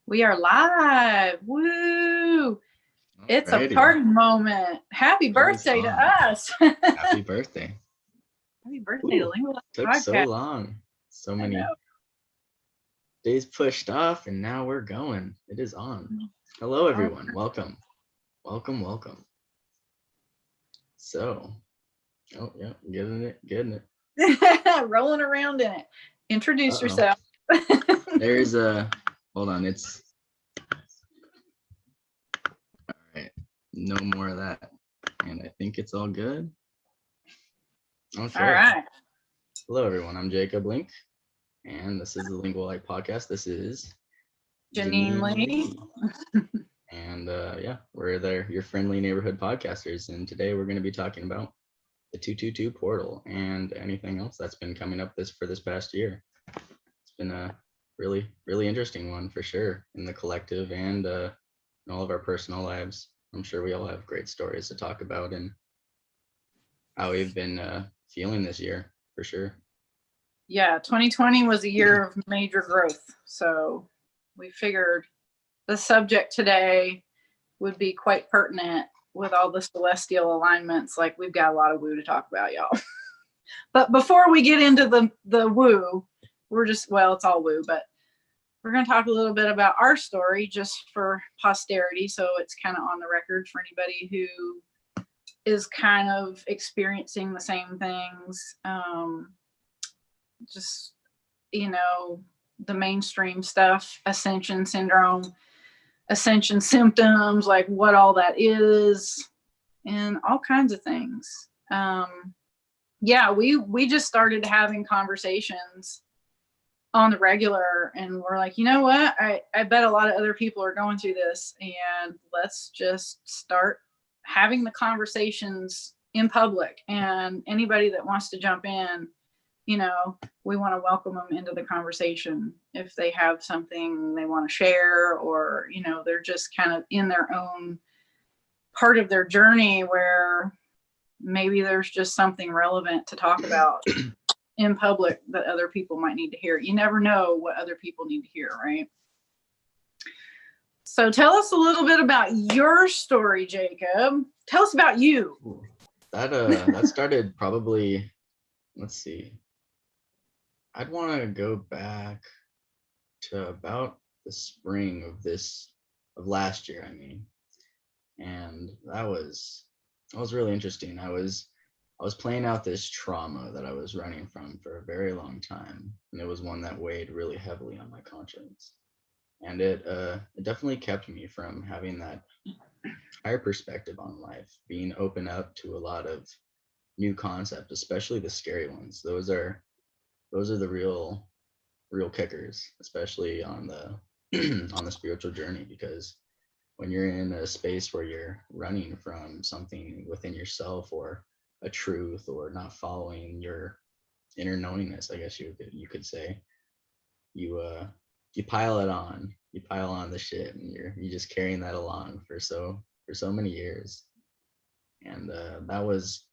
We are live. Woo! It's a Alrighty. party moment. Happy birthday to us. Happy birthday. Happy birthday to Lingual Took Podcast. so long. So many days pushed off, and now we're going. It is on. Hello, everyone. Welcome. Welcome. So, getting it. Rolling around in it. Introduce yourself. There's a, hold on, it's, all right, no more of that. And I think it's all good. Okay. All right. Hello, everyone. I'm Jacob Link, and this is the Lingual Light Podcast. This is Janine Lee. And we're there, your friendly neighborhood podcasters. And today we're going to be talking about the 222 portal and anything else that's been coming up this past year. It's been a really, really interesting one for sure in the collective and in all of our personal lives. I'm sure we all have great stories to talk about and how we've been feeling this year for sure. Yeah, 2020 was a year of major growth. So we figured the subject today would be quite pertinent with all the celestial alignments. Like, we've got a lot of woo to talk about, y'all. But before we get into the woo, it's all woo, but we're going to talk a little bit about our story just for posterity. So it's kind of on the record for anybody who is kind of experiencing the same things. The mainstream stuff, ascension syndrome, ascension symptoms, like what all that is, and all kinds of things. We just started having conversations on the regular, and we're like, you know what? I bet a lot of other people are going through this, and let's just start having the conversations in public. And anybody that wants to jump in, we want to welcome them into the conversation if they have something they want to share, or, they're just kind of in their own part of their journey where maybe there's just something relevant to talk about in public that other people might need to hear. You never know what other people need to hear, right? So tell us a little bit about your story, Jacob. Tell us about you. That started probably, let's see, I'd want to go back to about the spring of last year, and that was really interesting. I was playing out this trauma that I was running from for a very long time, and it was one that weighed really heavily on my conscience, and it definitely kept me from having that higher perspective on life, being open up to a lot of new concepts, especially the scary ones. Those are the real kickers, especially on the on the spiritual journey, because when you're in a space where you're running from something within yourself, or a truth, or not following your inner knowingness, I guess you could say, you pile on the shit, and you're just carrying that along for so many years. And that was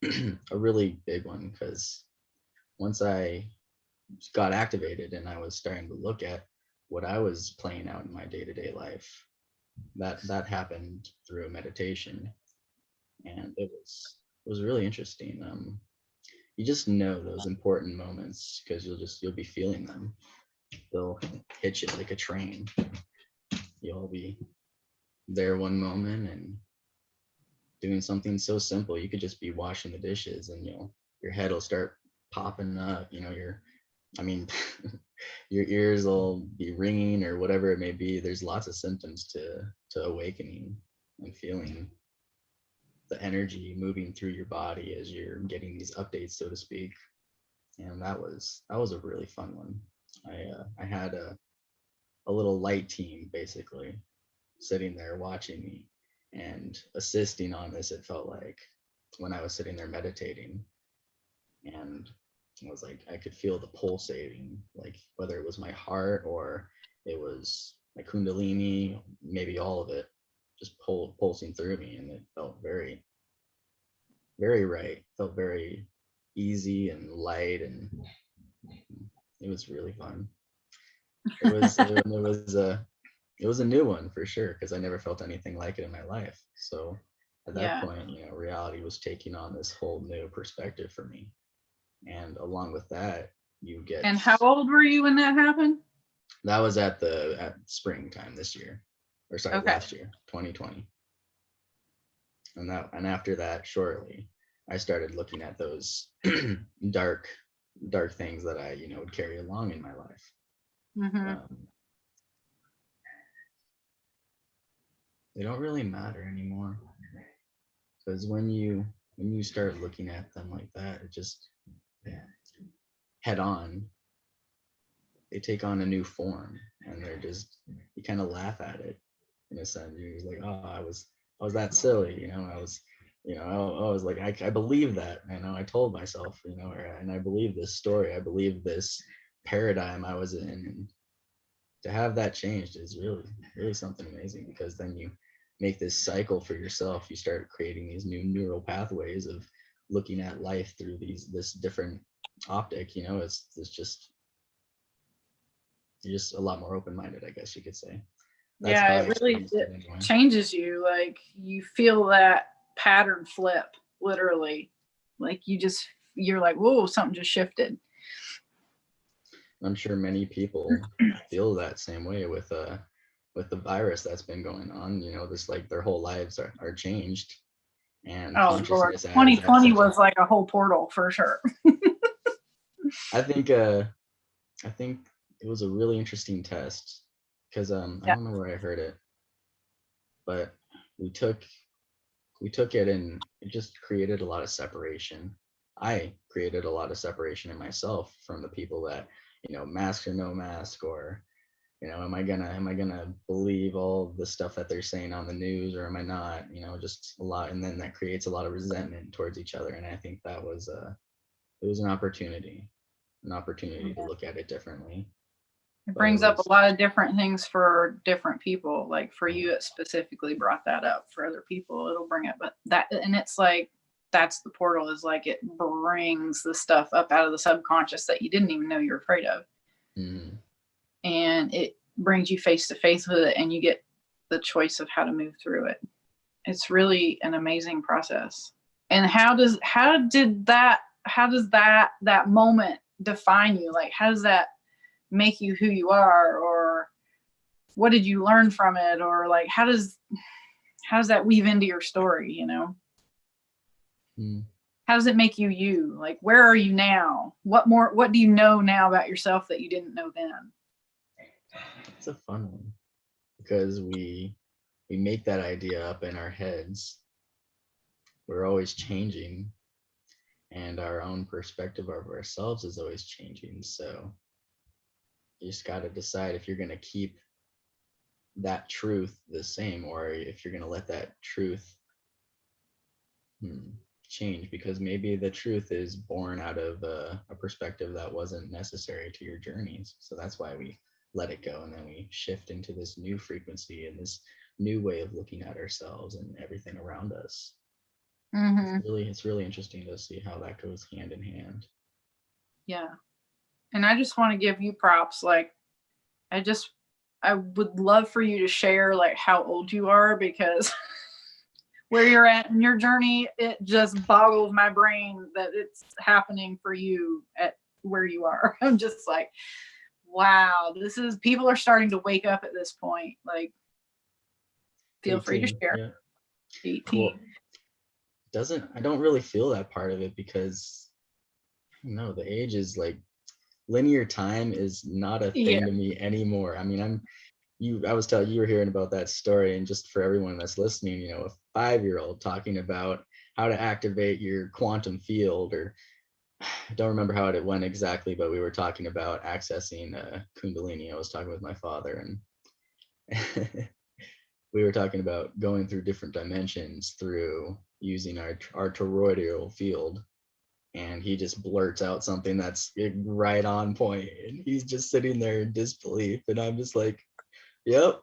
a really big one, because once I got activated and I was starting to look at what I was playing out in my day-to-day life, that happened through a meditation, and it was really interesting. You just know those important moments because you'll be feeling them. They'll hit you like a train. You'll be there one moment and doing something so simple. You could just be washing the dishes, and your head will start popping up. Your ears will be ringing, or whatever it may be. There's lots of symptoms to awakening and feeling the energy moving through your body as you're getting these updates, so to speak. And that was a really fun one. I had a little light team basically sitting there watching me and assisting on this, it felt like, when I was sitting there meditating. And it was like I could feel the pulsating, like whether it was my heart or it was my kundalini, maybe all of it just pulsing through me, and it felt very, very right. Felt very easy and light, and it was really fun. It was it was a new one for sure, because I never felt anything like it in my life. So at that Yeah. point, reality was taking on this whole new perspective for me. And along with that, you get. And how old were you when that happened? That was at springtime this year, or sorry, Okay. last year, 2020. And after that, shortly, I started looking at those dark things that I would carry along in my life. They don't really matter anymore, because when you start looking at them like that, it just head on, they take on a new form, and they're just, you kind of laugh at it in a sense. You're like, oh, I was that silly, I was like, I believe that, I told myself, and I believe this story, I believe this paradigm I was in. And to have that changed is really, really something amazing, because then you make this cycle for yourself. You start creating these new neural pathways of looking at life through this different optic. It's just, you're just a lot more open-minded, I guess you could say. That's yeah, it really changes you. Like, you feel that pattern flip, literally. Like, you're like, whoa, something just shifted. I'm sure many people feel that same way with the virus that's been going on. This, like, their whole lives are changed, and consciousness. 2020 was like a whole portal for sure. I think it was a really interesting test, because I don't know where I heard it, but we took it, and it just created a lot of separation. I created a lot of separation in myself from the people that, mask or no mask, or am I gonna believe all the stuff that they're saying on the news, or am I not? Just a lot, and then that creates a lot of resentment towards each other. And I think that was it was an opportunity to look at it differently. It brings up a lot of different things for different people. Like, for you, it specifically brought that up. For other people, it'll bring up that, and it's like, that's the portal, is like, it brings the stuff up out of the subconscious that you didn't even know you're afraid of. Mm-hmm. And it brings you face to face with it, and you get the choice of how to move through it. It's really an amazing process. And how does that moment define you? Like, how does that make you who you are, or what did you learn from it, or like, how does that weave into your story? How does it make you? Like, where are you now? What do you know now about yourself that you didn't know then? It's a fun one, because we make that idea up in our heads. We're always changing, and our own perspective of ourselves is always changing. So you just got to decide if you're going to keep that truth the same, or if you're going to let that truth change, because maybe the truth is born out of a perspective that wasn't necessary to your journeys. So that's why we let it go, and then we shift into this new frequency and this new way of looking at ourselves and everything around us. It's really interesting to see how that goes hand in hand. Yeah. And I just want to give you props. Like, I would love for you to share, like, how old you are, because where you're at in your journey, it just boggles my brain that it's happening for you at where you are. I'm just like, wow, people are starting to wake up at this point. Like, feel 18, free to share. Yeah. 18. Well, I don't really feel that part of it, because no, the age is like, linear time is not a thing to me anymore. I mean, I was telling you, were hearing about that story, and just for everyone that's listening, a 5-year-old talking about how to activate your quantum field, or I don't remember how it went exactly, but we were talking about accessing Kundalini. I was talking with my father, and we were talking about going through different dimensions through using our toroidal field. And he just blurts out something that's right on point, and he's just sitting there in disbelief, and I'm just like, yep,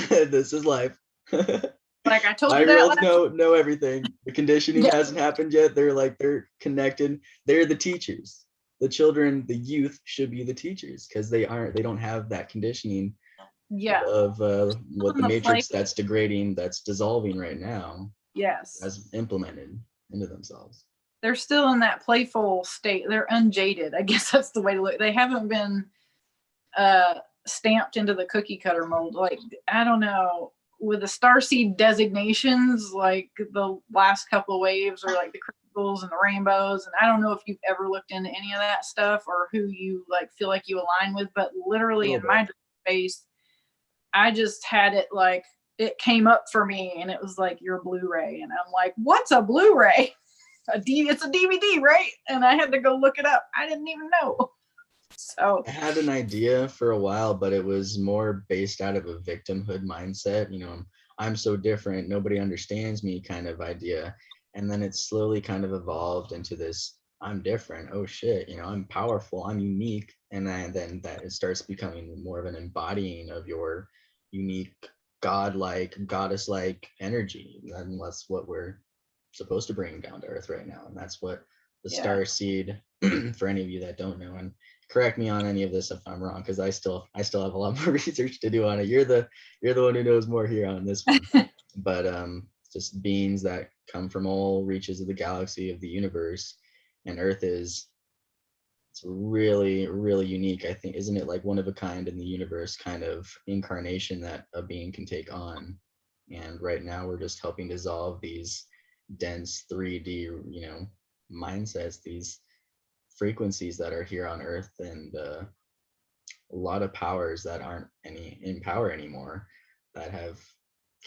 this is life. Like, I told you that. 5-year-olds know everything. The conditioning hasn't happened yet. They're connected. They're the teachers. The children, the youth should be the teachers, because they don't have that conditioning Yeah. of what On the the play. matrix that's degrading, that's dissolving right now, Yes. has implemented into themselves. They're still in that playful state. They're unjaded. I guess that's the way to look. They haven't been stamped into the cookie cutter mold. Like, I don't know, with the starseed designations, like the last couple of waves are like the crystals and the rainbows. And I don't know if you've ever looked into any of that stuff or who you like feel like you align with, but literally in my space, I just had it like it came up for me and it was like your Blu-ray. And I'm like, what's a Blu-ray? It's a DVD, right? And I had to go look it up. I didn't even know. So I had an idea for a while, but it was more based out of a victimhood mindset. I'm so different, nobody understands me kind of idea. And then it slowly kind of evolved into this, I'm different. Oh shit, I'm powerful, I'm unique. And then that it starts becoming more of an embodying of your unique, godlike, goddess-like energy. And that's what we're supposed to bring down to earth right now. And that's what the star seed, for any of you that don't know, and correct me on any of this if I'm wrong, because I still have a lot more research to do on it. You're the one who knows more here on this one. But just beings that come from all reaches of the galaxy, of the universe, and Earth it's really, really unique. I think, isn't it like one of a kind in the universe kind of incarnation that a being can take on? And right now we're just helping dissolve these dense 3D, mindsets, these frequencies that are here on Earth, and a lot of powers that aren't in power anymore, that have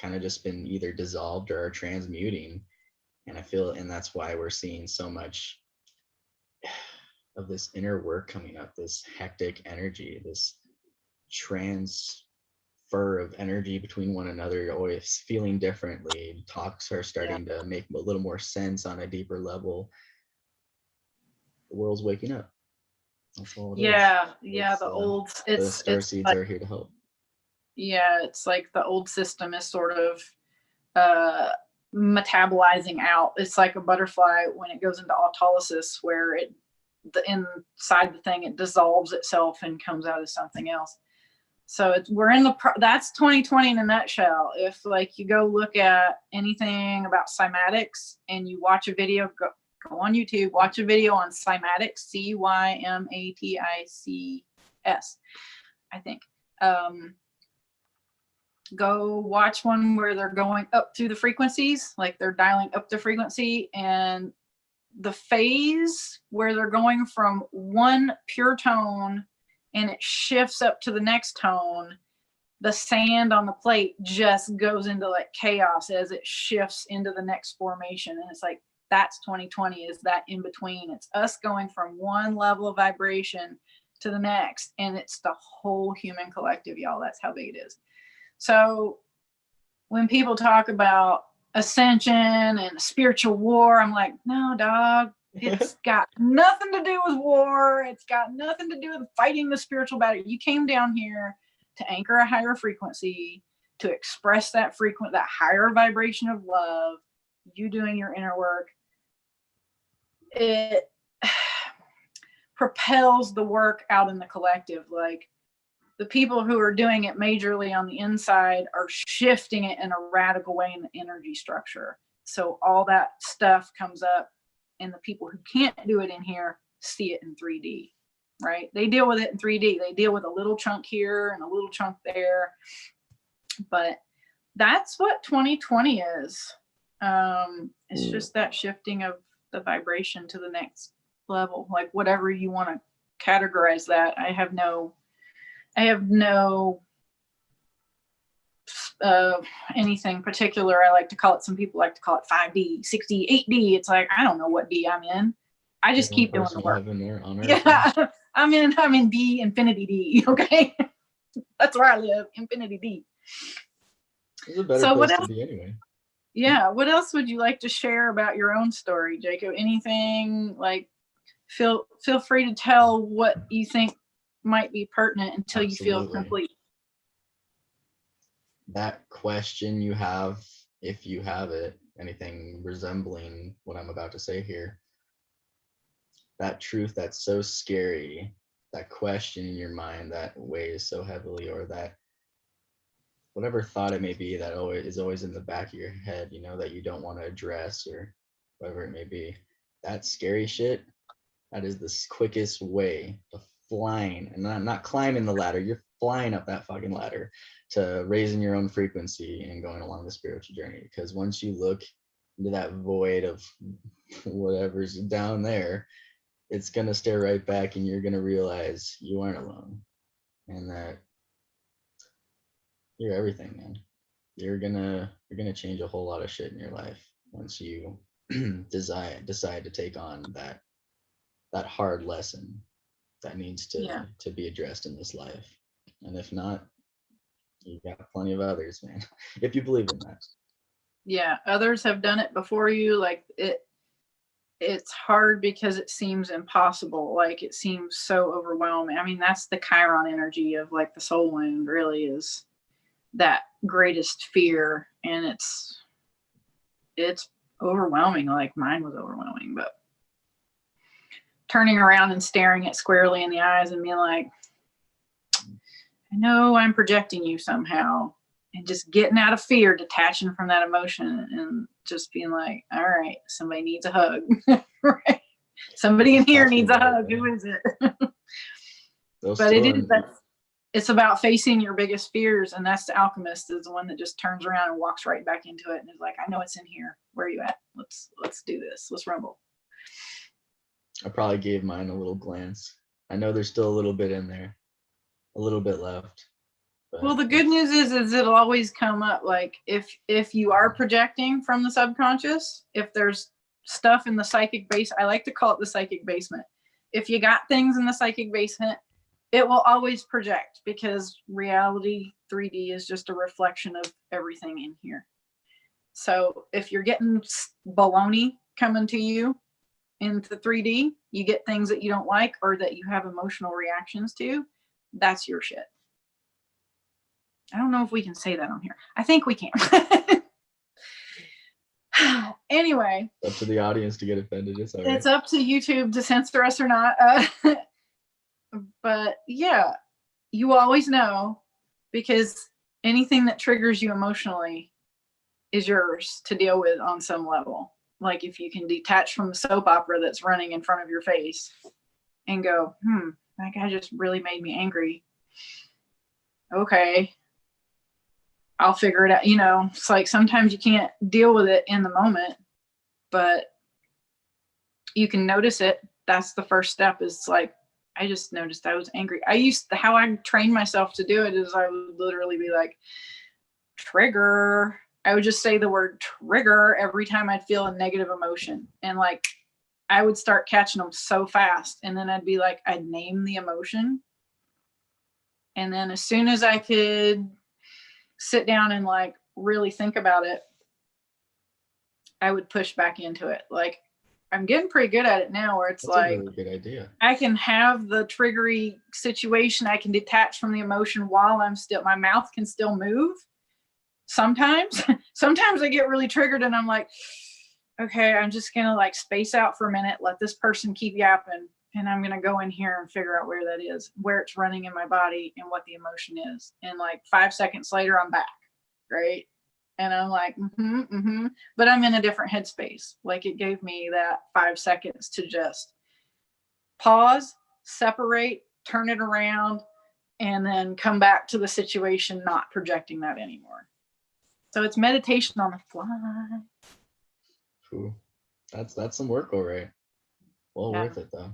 kind of just been either dissolved or are transmuting. And that's why we're seeing so much of this inner work coming up, this hectic energy, this transfer of energy between one another. You're always feeling differently. Talks are starting to make a little more sense on a deeper level. The world's waking up. That's all it is. The star seeds are here to help. Yeah, it's like the old system is sort of metabolizing out. It's like a butterfly when it goes into autolysis, where the inside the thing, it dissolves itself and comes out as something else. So that's 2020 in a nutshell. If like you go look at anything about cymatics and you watch a video, go on YouTube, watch a video on cymatics, Cymatics, I think. Go watch one where they're going up through the frequencies, like they're dialing up the frequency, and the phase where they're going from one pure tone and it shifts up to the next tone, the sand on the plate just goes into like chaos as it shifts into the next formation. And it's like, that's 2020, is that in between. It's us going from one level of vibration to the next, and it's the whole human collective, y'all. That's how big it is. So when people talk about ascension and spiritual war, I'm like, no, dog, it's got nothing to do with war. It's got nothing to do with fighting the spiritual battle. You came down here to anchor a higher frequency, to express that higher vibration of love, you doing your inner work. It propels the work out in the collective. Like, the people who are doing it majorly on the inside are shifting it in a radical way in the energy structure. So all that stuff comes up, and the people who can't do it in here see it in 3D, right? They deal with it in 3D. They deal with a little chunk here and a little chunk there. But that's what 2020 is. It's just that shifting of the vibration to the next level, like whatever you want to categorize that. I have no anything particular. I like to call it, some people like to call it 5D, 6D, 8D. It's like, I don't know what D I'm in. I just keep doing the work. Yeah, I'm in D, infinity D. Okay. That's where I live, infinity D. It's a better place to be anyway. Yeah. What else would you like to share about your own story, Jacob? Anything? Like, feel free to tell what you think might be pertinent until you feel complete. That question you have, if you have it, anything resembling what I'm about to say here, that truth that's so scary, that question in your mind that weighs so heavily, or that whatever thought it may be that always in the back of your head, you know, that you don't want to address or whatever it may be. That scary shit, that is the quickest way to flying, and not climbing the ladder. You're flying up that fucking ladder to raising your own frequency and going along the spiritual journey. Because once you look into that void of whatever's down there, it's gonna stare right back, and you're gonna realize you aren't alone, and that you're everything, man. You're gonna change a whole lot of shit in your life once you decide to take on that hard lesson that needs Yeah. to be addressed in this life. And if not, you got plenty of others, man. If you believe in that. Yeah. Others have done it before you. Like it's hard because it seems impossible. Like it seems so overwhelming. I mean, that's the Chiron energy of like the soul wound, really, is that greatest fear. And it's overwhelming. Like mine was overwhelming, but turning around and staring it squarely in the eyes and being like, I know I'm projecting you somehow, and just getting out of fear, detaching from that emotion, and just being like, all right, somebody needs a hug. Right? Somebody in here needs a hug. Who is it? But it's about facing your biggest fears, and that's the alchemist, is the one that just turns around and walks right back into it and is like, I know it's in here. Where are you at? Let's do this. Let's rumble. I probably gave mine a little glance. I know there's still a little bit in there, a little bit left. Well, the good news is it'll always come up. Like if you are projecting from the subconscious, if there's stuff in the psychic base, I like to call it the psychic basement. If you got things in the psychic basement, it will always project, because reality 3D is just a reflection of everything in here. So if you're getting baloney coming to you into 3D, you get things that you don't like or that you have emotional reactions to, that's your shit. I don't know if we can say that on here. I think we can. Anyway. It's up to the audience to get offended. It's all right. It's up to YouTube to censor us or not. But yeah, you always know, because anything that triggers you emotionally is yours to deal with on some level. Like if you can detach from the soap opera that's running in front of your face and go, that guy just really made me angry. Okay, I'll figure it out. You know, it's like sometimes you can't deal with it in the moment, but you can notice it. That's the first step. Is like, I just noticed I was angry. How I trained myself to do it is I would literally be like, trigger. I would just say the word trigger every time I'd feel a negative emotion. And like, I would start catching them so fast. And then I'd be like, I'd name the emotion. And then as soon as I could sit down and like really think about it, I would push back into it. Like, I'm getting pretty good at it now, where it's like, a really good idea. I can have the triggery situation. I can detach from the emotion while my mouth can still move. Sometimes I get really triggered and I'm like, okay, I'm just going to like space out for a minute, let this person keep yapping. And I'm going to go in here and figure out where that is, where it's running in my body and what the emotion is. And like 5 seconds later, I'm back. Right. And I'm like, but I'm in a different headspace. Like it gave me that 5 seconds to just pause, separate, turn it around, and then come back to the situation, not projecting that anymore. So it's meditation on the fly. Cool. That's some work, all right. Well, worth it though,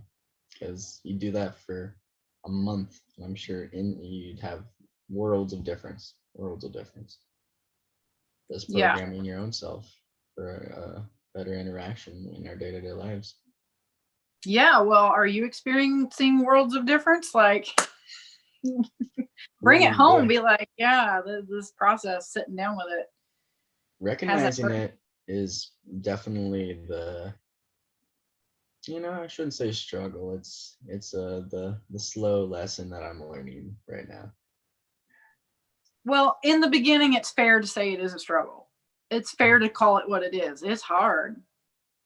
because you do that for a month, and I'm sure you'd have worlds of difference. Just programming your own self for a better interaction in our day-to-day lives. Yeah. Well, are you experiencing worlds of difference? Like, bring it home. Be like, this process, sitting down with it. Recognizing it is definitely I shouldn't say struggle. It's the slow lesson that I'm learning right now. Well, in the beginning, it's fair to say it is a struggle. It's fair to call it what it is. It's hard,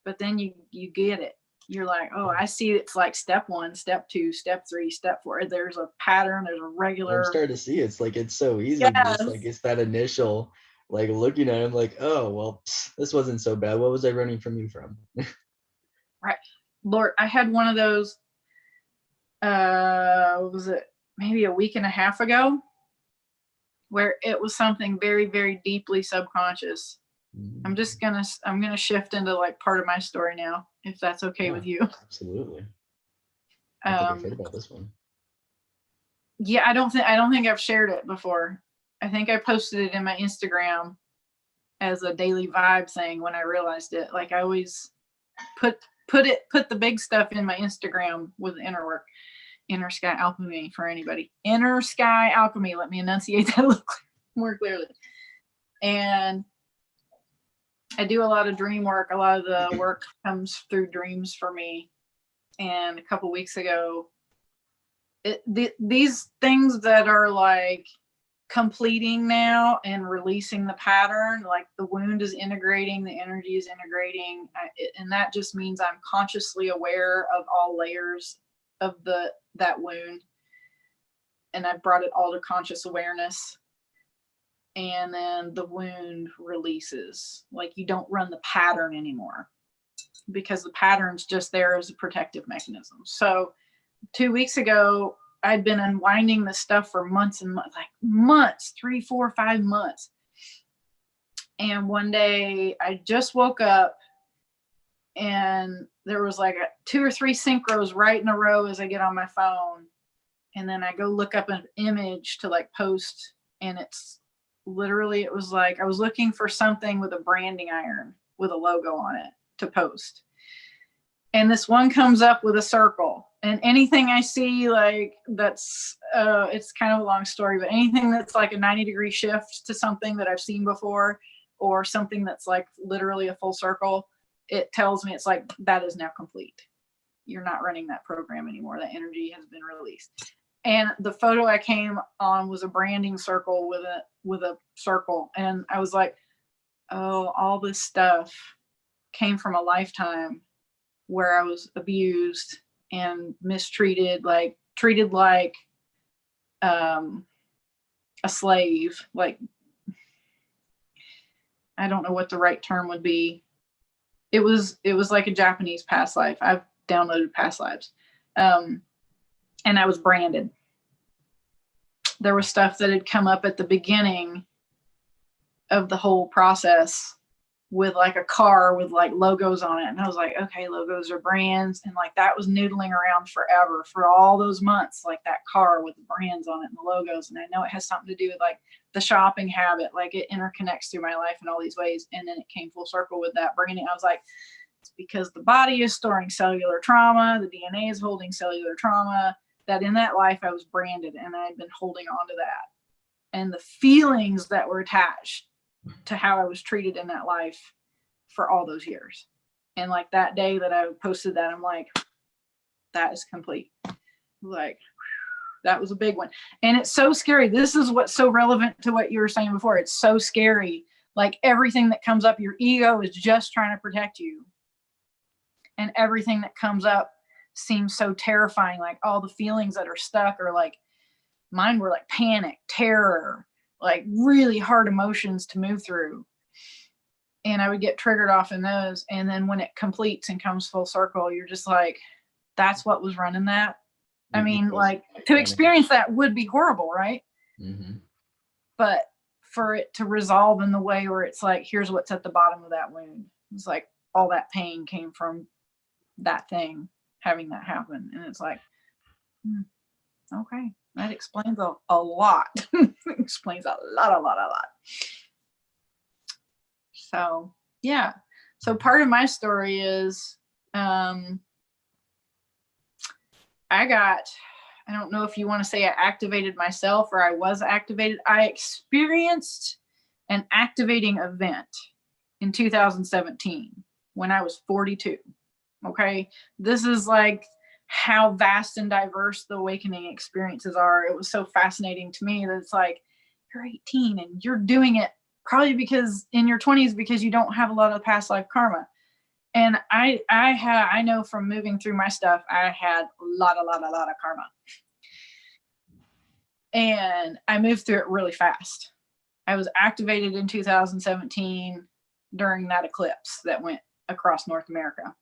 but then you get it. you're like, oh, I see it's like step 1, step 2, step 3, step 4. There's a pattern, there's a I'm regular. starting to see it's like it's so easy. Yes. Just like it's that initial like looking at him like, oh well, this wasn't so bad. What was I running from you from? Right. Lord, I had one of those, what was it, maybe a week and a half ago, where it was something very, very deeply subconscious. I'm gonna shift into like part of my story now, if that's okay with you. Absolutely. I think I've heard about this one. Yeah, I don't think I've shared it before. I think I posted it in my Instagram as a daily vibe thing when I realized it. Like I always put the big stuff in my Instagram with the inner work. Inner sky alchemy for anybody. Inner sky alchemy. Let me enunciate that a little more clearly. And I do a lot of dream work. A lot of the work comes through dreams for me. And a couple weeks ago, these things that are like completing now and releasing the pattern, like the wound is integrating, the energy is integrating, and that just means I'm consciously aware of all layers of that wound, and I brought it all to conscious awareness. And then the wound releases. Like you don't run the pattern anymore because the pattern's just there as a protective mechanism. So 2 weeks ago, I'd been unwinding this stuff for months and months, like months, 3, 4, 5 months. And one day I just woke up and there was like 2 or 3 synchros right in a row as I get on my phone. And then I go look up an image to like post, and it's literally, it was like I was looking for something with a branding iron with a logo on it to post. And this one comes up with a circle, and anything I see like that's it's kind of a long story, but anything that's like a 90-degree shift to something that I've seen before, or something that's like literally a full circle, it tells me it's like that is now complete. You're not running that program anymore. That energy has been released. And the photo I came on was a branding circle with a circle. And I was like, oh, all this stuff came from a lifetime where I was abused and mistreated, like treated like a slave. Like, I don't know what the right term would be. It was like a Japanese past life. I've downloaded past lives. And I was branded. There was stuff that had come up at the beginning of the whole process with like a car with like logos on it. And I was like, okay, logos are brands. And like that was noodling around forever for all those months, like that car with the brands on it and the logos. And I know it has something to do with like the shopping habit, like it interconnects through my life in all these ways. And then it came full circle with that branding. I was like, it's because the body is storing cellular trauma. The DNA is holding cellular trauma. That in that life I was branded, and I had been holding on to that. And the feelings that were attached to how I was treated in that life for all those years. And like that day that I posted that, I'm like, that is complete. Like, that was a big one. And it's so scary. This is what's so relevant to what you were saying before. It's so scary. Like everything that comes up, your ego is just trying to protect you. And everything that comes up seems so terrifying. Like all the feelings that are stuck are like, mine were like panic, terror, like really hard emotions to move through. And I would get triggered off in those. And then when it completes and comes full circle, you're just like, that's what was running that. I mean, like to experience that would be horrible, right? Mm-hmm. But for it to resolve in the way where it's like, here's what's at the bottom of that wound. It's like all that pain came from that thing having that happen. And it's like, okay, that explains a lot. Explains a lot. So yeah. So part of my story is I don't know if you want to say I activated myself or I was activated. I experienced an activating event in 2017 when I was 42. Okay. This is like how vast and diverse the awakening experiences are. It was so fascinating to me that it's like, you're 18 and you're doing it probably because in your 20s, because you don't have a lot of past life karma. And I know from moving through my stuff, I had a lot of karma. And I moved through it really fast. I was activated in 2017 during that eclipse that went across North America.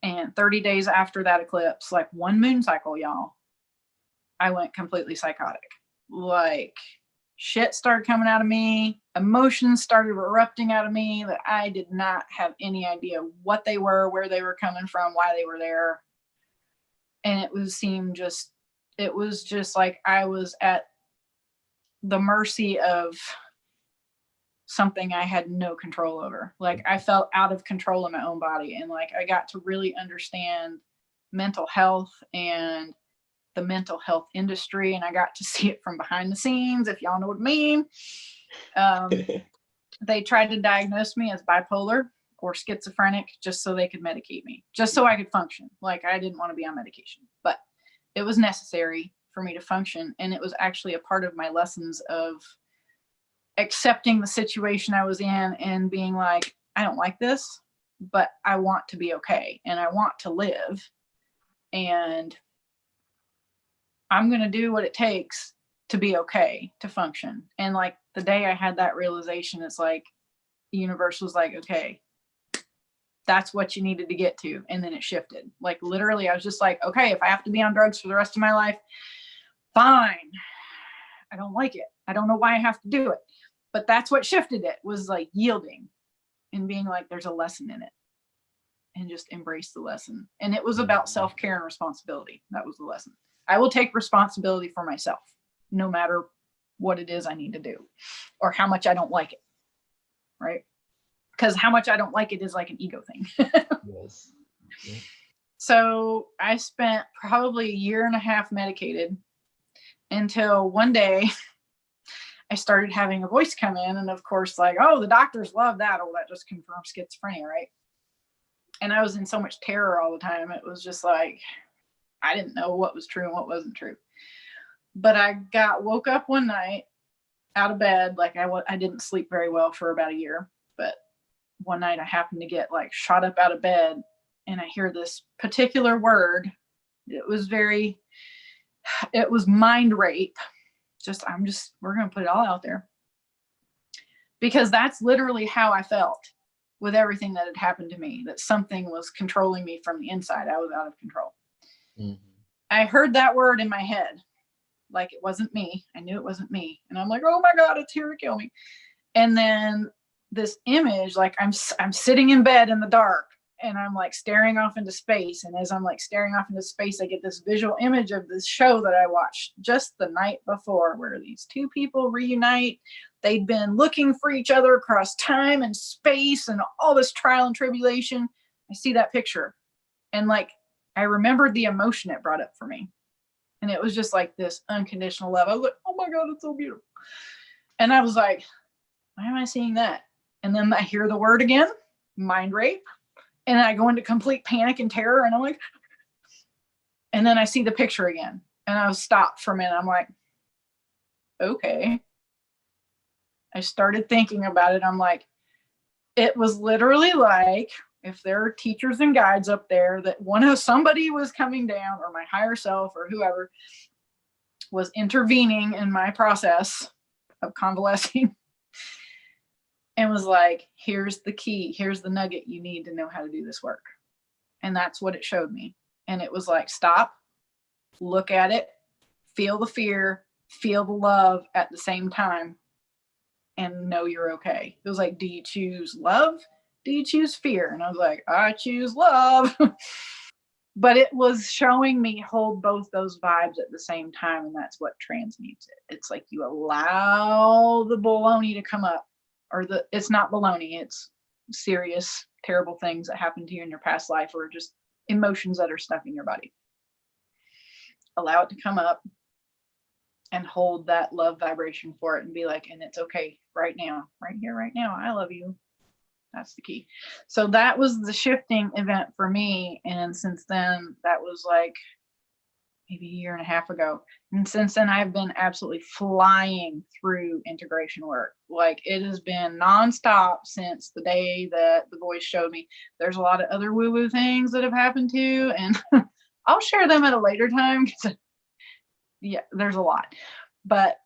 And 30 days after that eclipse, like one moon cycle, y'all, I went completely psychotic. Like shit started coming out of me. Emotions started erupting out of me that I did not have any idea what they were, where they were coming from, why they were there. And it was just like I was at the mercy of something I had no control over. Like I felt out of control in my own body. And like I got to really understand mental health and the mental health industry. And I got to see it from behind the scenes, if y'all know what I mean. They tried to diagnose me as bipolar or schizophrenic just so they could medicate me, just so I could function. Like I didn't want to be on medication, but it was necessary for me to function. And it was actually a part of my lessons of accepting the situation I was in and being like, I don't like this, but I want to be okay and I want to live. And I'm going to do what it takes to be okay, to function. And like the day I had that realization, it's like the universe was like, okay, that's what you needed to get to. And then it shifted. Like literally, I was just like, okay, if I have to be on drugs for the rest of my life, fine. I don't like it. I don't know why I have to do it. But that's what shifted it, was like yielding and being like, there's a lesson in it, and just embrace the lesson. And it was about self-care and responsibility. That was the lesson. I will take responsibility for myself, no matter what it is I need to do or how much I don't like it. Right? Because how much I don't like it is like an ego thing. Yes. Yeah. So I spent probably a year and a half medicated until one day I started having a voice come in. And of course, like, oh, the doctors love that. Oh, that just confirms schizophrenia, right? And I was in so much terror all the time. It was just like, I didn't know what was true and what wasn't true. But I woke up one night out of bed. Like I didn't sleep very well for about a year. But one night I happened to get like shot up out of bed, and I hear this particular word. It was mind rape. We're going to put it all out there, because that's literally how I felt with everything that had happened to me, that something was controlling me from the inside. I was out of control. Mm-hmm. I heard that word in my head, like it wasn't me. I knew it wasn't me. And I'm like, oh my God, it's here to kill me. And then this image, like I'm sitting in bed in the dark, and I'm like staring off into space. And as I'm like staring off into space, I get this visual image of this show that I watched just the night before, where these two people reunite. They'd been looking for each other across time and space and all this trial and tribulation. I see that picture, and like, I remembered the emotion it brought up for me. And it was just like this unconditional love. I was like, oh my God, it's so beautiful. And I was like, why am I seeing that? And then I hear the word again, mind rape. And I go into complete panic and terror. And I'm like, and then I see the picture again. And I was stopped for a minute. I'm like, okay. I started thinking about it. I'm like, it was literally like, if there are teachers and guides up there, that somebody was coming down, or my higher self or whoever was intervening in my process of convalescing, and was like, here's the key, here's the nugget you need to know how to do this work. And that's what it showed me. And it was like, stop, look at it, feel the fear, feel the love at the same time, and know you're okay. It was like, do you choose love? Do you choose fear? And I was like, I choose love. But it was showing me hold both those vibes at the same time. And that's what transmutes it. It's like you allow the baloney to come up, or it's not baloney. It's serious, terrible things that happened to you in your past life, or just emotions that are stuck in your body. Allow it to come up and hold that love vibration for it, and be like, and it's okay right now, right here, right now. I love you. That's the key. So that was the shifting event for me. And since then, that was like, maybe a year and a half ago. And since then, I've been absolutely flying through integration work. Like, it has been nonstop since the day that the voice showed me. There's a lot of other woo-woo things that have happened too, and I'll share them at a later time, because yeah, there's a lot. But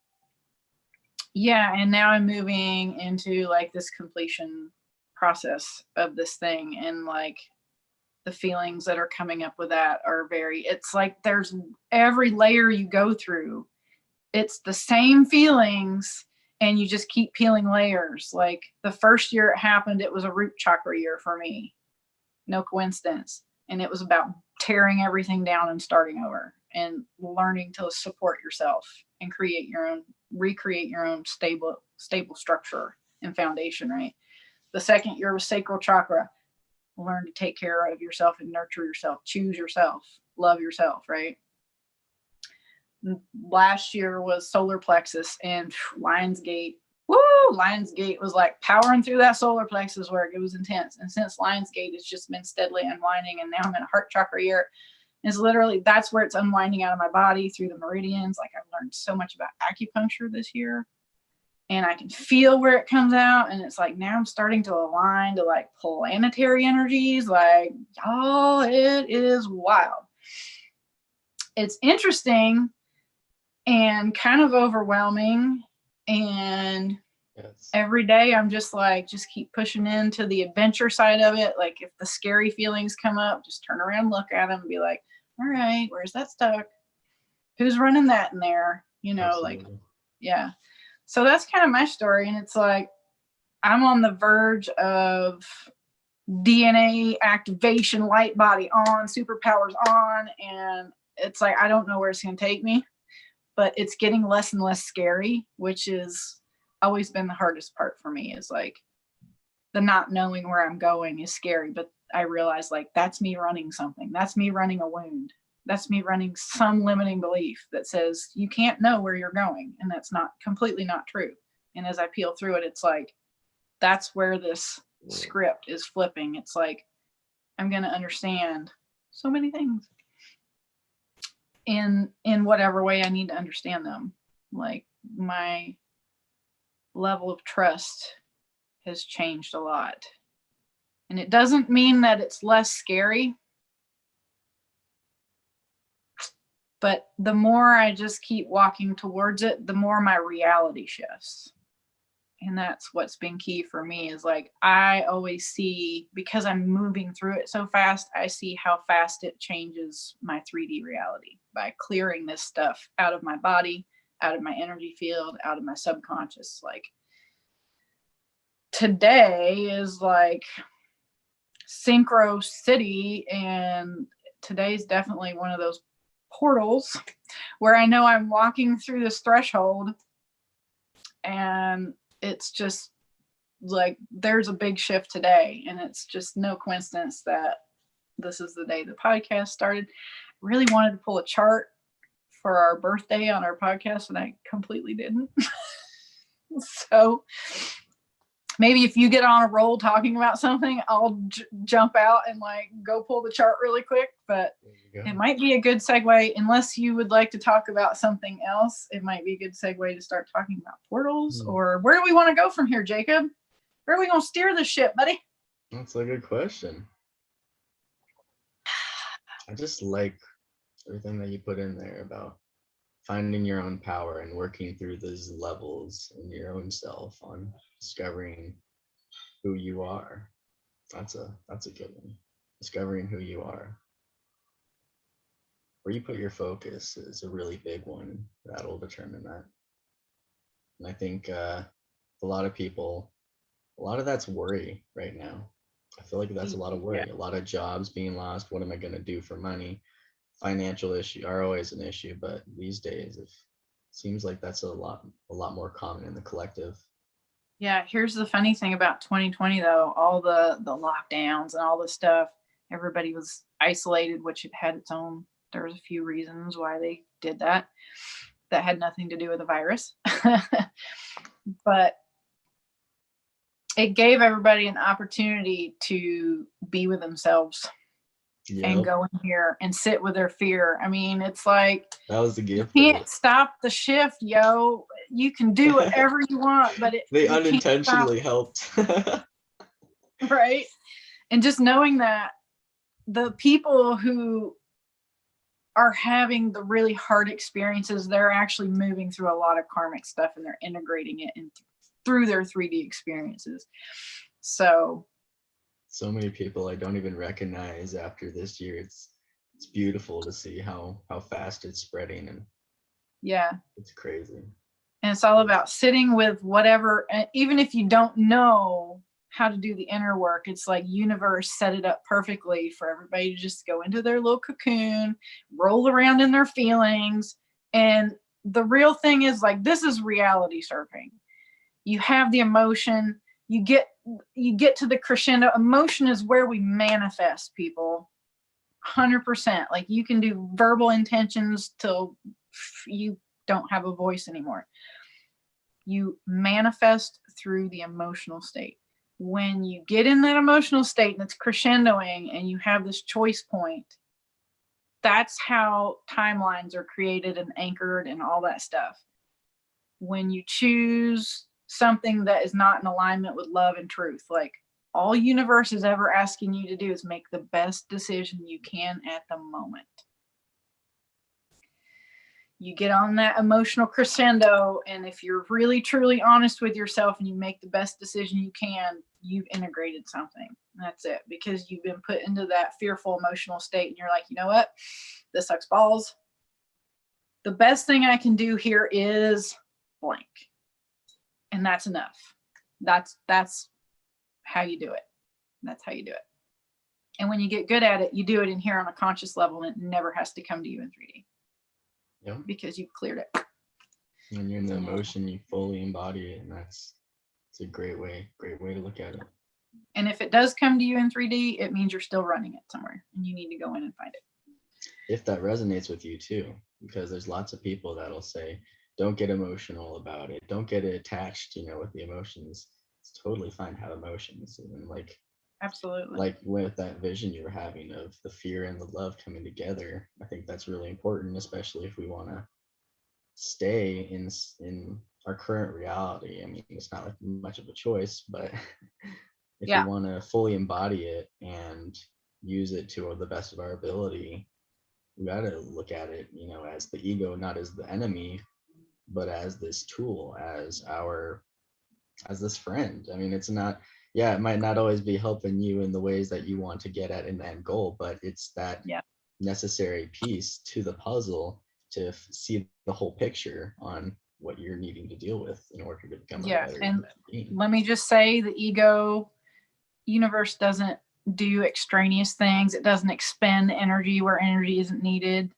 yeah, and now I'm moving into like this completion process of this thing, and like the feelings that are coming up with that are it's like there's every layer you go through, it's the same feelings, and you just keep peeling layers. Like the first year it happened, it was a root chakra year for me. No coincidence. And it was about tearing everything down and starting over and learning to support yourself and recreate your own stable structure and foundation, right? The second year was sacral chakra. Learn to take care of yourself and nurture yourself, choose yourself, love yourself, right? Last year was solar plexus and Lionsgate. Woo! Lionsgate was like powering through that solar plexus work. It was intense. And since Lionsgate, it's just been steadily unwinding. And now I'm in a heart chakra year. It's literally, that's where it's unwinding out of my body through the meridians. Like, I've learned so much about acupuncture this year, and I can feel where it comes out. And it's like, now I'm starting to align to like planetary energies. Like, y'all, it is wild. It's interesting and kind of overwhelming. And Yes. every day I'm just like, just keep pushing into the adventure side of it. Like, if the scary feelings come up, just turn around, look at them and be like, all right, where's that stuck? Who's running that in there? You know, Absolutely. like, yeah. So that's kind of my story. And it's like, I'm on the verge of DNA activation, light body on, superpowers on. And it's like, I don't know where it's going to take me, but it's getting less and less scary, which is always been the hardest part for me. Is like, the not knowing where I'm going is scary, but I realize like, that's me running something. That's me running a wound. That's me running some limiting belief that says you can't know where you're going. And that's completely not true. And as I peel through it, it's like, that's where this script is flipping. It's like, I'm going to understand so many things in whatever way I need to understand them. Like, my level of trust has changed a lot. And it doesn't mean that it's less scary, but the more I just keep walking towards it, the more my reality shifts. And that's what's been key for me, is like, I always see, because I'm moving through it so fast, I see how fast it changes my 3D reality by clearing this stuff out of my body, out of my energy field, out of my subconscious. Like, today is like synchro city, and today's definitely one of those portals where I know I'm walking through this threshold, and it's just like, there's a big shift today. And it's just no coincidence that this is the day the podcast started. Really wanted to pull a chart for our birthday on our podcast, and I completely didn't. So maybe if you get on a roll talking about something, I'll jump out and like go pull the chart really quick. But it might be a good segue, unless you would like to talk about something else. It might be a good segue to start talking about portals. Or where do we want to go from here, Jacob? Where are we going to steer the ship, buddy? That's a good question. I just like everything that you put in there about finding your own power and working through those levels in your own self on discovering who you are. That's a good one. Discovering who you are. Where you put your focus is a really big one. That'll determine that. And I think a lot of people, a lot of that's worry right now. I feel like that's a lot of worry. Yeah. A lot of jobs being lost. What am I going to do for money? Financial issues are always an issue, but these days it seems like that's a lot more common in the collective. Yeah, here's the funny thing about 2020 though, all the lockdowns and all this stuff, everybody was isolated, which it had its own, there was a few reasons why they did that had nothing to do with the virus. But it gave everybody an opportunity to be with themselves and Yep. go in here and sit with their fear. I mean, it's like, That was the you gift of can't it. stop the shift, yo. You can do whatever you want, but They you can't stop unintentionally helped. it, right? And just knowing that the people who are having the really hard experiences, they're actually moving through a lot of karmic stuff and they're integrating it in through their 3D experiences. So many people I don't even recognize after this year. It's beautiful to see how fast it's spreading, and yeah. it's crazy. And it's all about sitting with whatever, even if you don't know how to do the inner work, it's like universe set it up perfectly for everybody to just go into their little cocoon, roll around in their feelings. And the real thing is, like, this is reality surfing. You have the emotion, you get to the crescendo. Emotion is where we manifest, people. 100%. Like, you can do verbal intentions till you don't have a voice anymore. You manifest through the emotional state. When you get in that emotional state and it's crescendoing and you have this choice point, that's how timelines are created and anchored and all that stuff. When you choose something that is not in alignment with love and truth, like, all universe is ever asking you to do is make the best decision you can at the moment. You get on that emotional crescendo, and if you're really truly honest with yourself and you make the best decision you can, you've integrated something. That's it, because you've been put into that fearful emotional state and you're like, you know what, this sucks balls. The best thing I can do here is blank, and that's enough. That's how you do it. That's how you do it. And when you get good at it, you do it in here on a conscious level, and it never has to come to you in 3D. Yep. Because you've cleared it. When you're in the emotion, you fully embody it, and it's a great way to look at it. And if it does come to you in 3D, it means you're still running it somewhere, and you need to go in and find it. If that resonates with you too, because there's lots of people that'll say, don't get emotional about it, don't get attached, with the emotions. It's totally fine to have emotions, and like, absolutely, like with that vision you're having of the fear and the love coming together, I think that's really important, especially if we want to stay in our current reality. I mean, it's not like much of a choice, but if we want to fully embody it and use it to the best of our ability, we got to look at it, as the ego, not as the enemy, but as this tool, as this friend. I mean, it's not, it might not always be helping you in the ways that you want to get at in the end goal, but it's that necessary piece to the puzzle to see the whole picture on what you're needing to deal with in order to become a better and being. Let me just say, the ego universe doesn't do extraneous things. It doesn't expend energy where energy isn't needed.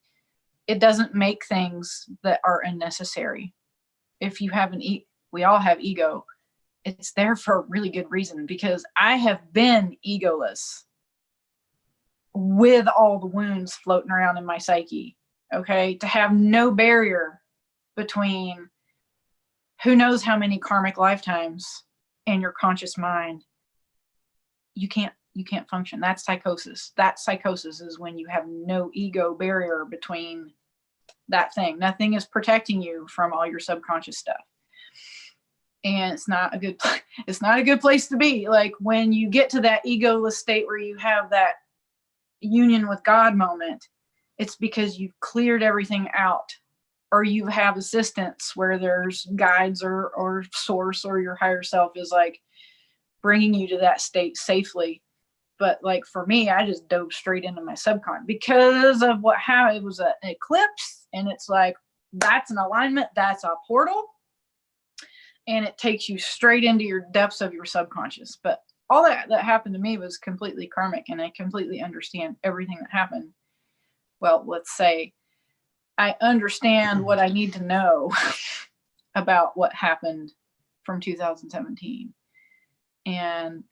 It doesn't make things that are unnecessary. If you have we all have ego. It's there for a really good reason, because I have been egoless with all the wounds floating around in my psyche. Okay. To have no barrier between who knows how many karmic lifetimes and your conscious mind. You can't function. That's psychosis. That psychosis is when you have no ego barrier between that thing. Nothing is protecting you from all your subconscious stuff. And it's not a good place to be. Like, when you get to that egoless state where you have that union with God moment, it's because you've cleared everything out, or you have assistance where there's guides or source or your higher self is like bringing you to that state safely. But like for me, I just dove straight into my subconscious because of how it was an eclipse, and it's like, that's an alignment, that's a portal, and it takes you straight into your depths of your subconscious. But all that happened to me was completely karmic, and I completely understand everything that happened. Well, let's say I understand what I need to know about what happened from 2017. And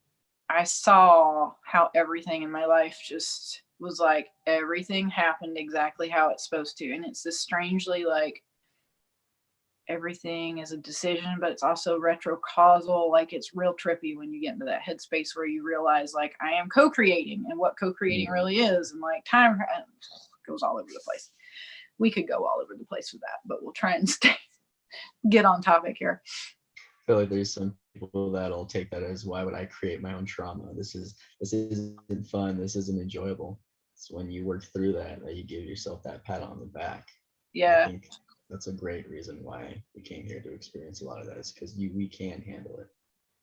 I saw how everything in my life just was like, everything happened exactly how it's supposed to. And it's this strangely like everything is a decision, but it's also retrocausal. Like it's real trippy when you get into that headspace where you realize like I am co-creating and what co-creating really is, and like time goes all over the place. We could go all over the place with that, but we'll try and get on topic here. I feel like there's some people that'll take that as, why would I create my own trauma? This isn't fun. This isn't enjoyable. It's when you work through that you give yourself that pat on the back. Yeah. I think that's a great reason why we came here to experience a lot of that, is because we can handle it.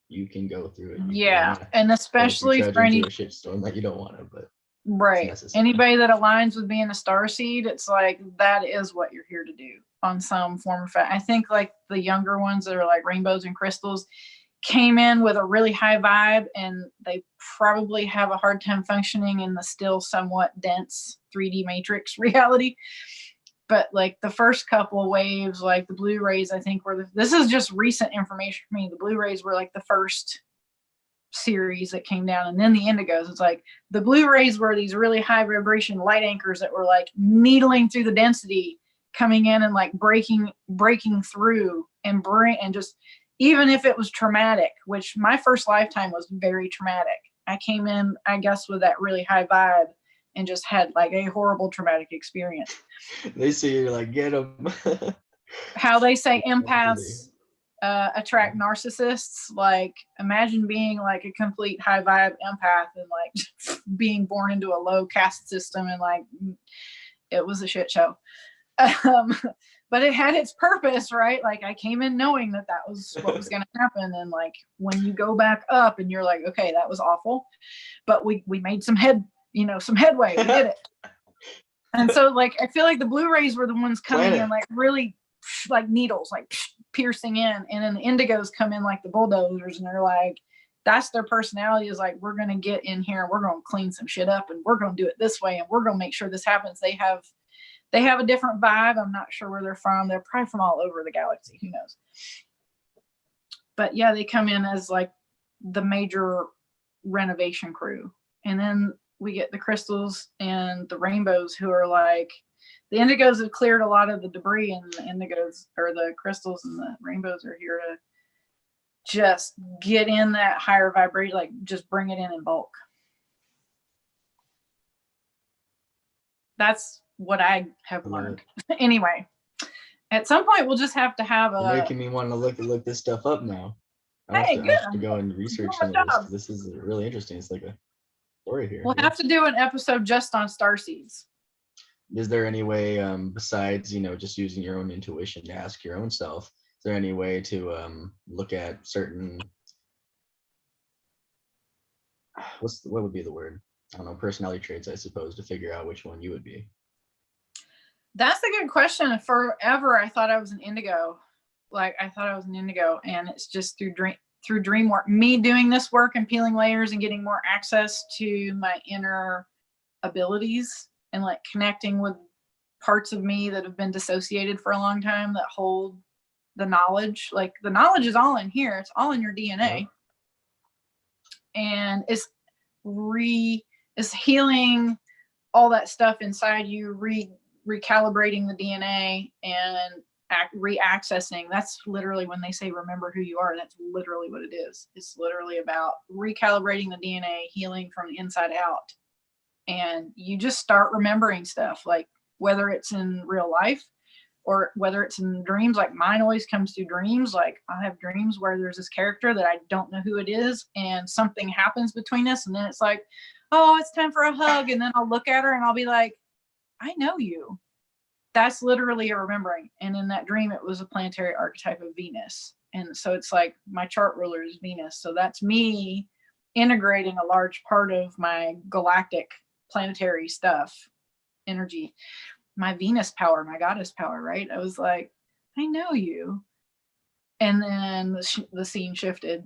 You can go through it. Yeah. And especially for any shitstorm that you don't want to, but right. Anybody that aligns with being a starseed, it's like that is what you're here to do on some form of fact. I think like the younger ones that are like rainbows and crystals came in with a really high vibe, and they probably have a hard time functioning in the still somewhat dense 3D matrix reality. But like the first couple waves, like the blue rays, I think this is just recent information for me. The blue rays were like the first series that came down, and then the indigos. It's like the blue rays were these really high vibration light anchors that were like needling through the density, coming in and like breaking through and just, even if it was traumatic, which my first lifetime was very traumatic. I came in, I guess, with that really high vibe and just had like a horrible traumatic experience. They see you're like, get them. How they say empaths attract narcissists. Like imagine being like a complete high vibe empath and like being born into a low caste system, and like it was a shit show. But it had its purpose, right? Like I came in knowing that was what was going to happen. And like when you go back up and you're like, okay, that was awful, but we made some headway. We did it. And so like I feel like the blue rays were the ones coming in like really like needles, like piercing in, and then the indigos come in like the bulldozers, and they're like, that's their personality, is like, we're going to get in here and we're going to clean some shit up, and we're going to do it this way, and we're going to make sure this happens. They have a different vibe. I'm not sure where they're from. They're probably from all over the galaxy. Who knows? But yeah, they come in as like the major renovation crew. And then we get the crystals and the rainbows, who are like, the indigos have cleared a lot of the debris, and the indigos, or the crystals and the rainbows, are here to just get in that higher vibration, like just bring it in bulk. That's what I have learned. Anyway, at some point we'll just have to have You're making me want to look this stuff up now. I have to go and research some of this. This is really interesting. It's like a story here. We'll have to do an episode just on starseeds. Is there any way, besides just using your own intuition to ask your own self, is there any way to look at certain, what would be the word? I don't know, personality traits, I suppose, to figure out which one you would be? That's a good question. Forever, I thought I was an indigo. And it's just through dream work, me doing this work and peeling layers and getting more access to my inner abilities, and like connecting with parts of me that have been dissociated for a long time, that hold the knowledge. Like the knowledge is all in here. It's all in your DNA. And it's healing all that stuff inside you, recalibrating the DNA and reaccessing. That's literally when they say remember who you are. That's literally what it is. It's literally about recalibrating the DNA, healing from the inside out. And you just start remembering stuff, like whether it's in real life or whether it's in dreams. Like mine always comes through dreams. Like I have dreams where there's this character that I don't know who it is, and something happens between us, and then it's like, oh, it's time for a hug. And then I'll look at her and I'll be like, I know you. That's literally a remembering. And in that dream, it was a planetary archetype of Venus. And so it's like my chart ruler is Venus. So that's me integrating a large part of my galactic planetary stuff, energy, my Venus power, my goddess power, right? I was like, I know you. And then the scene shifted.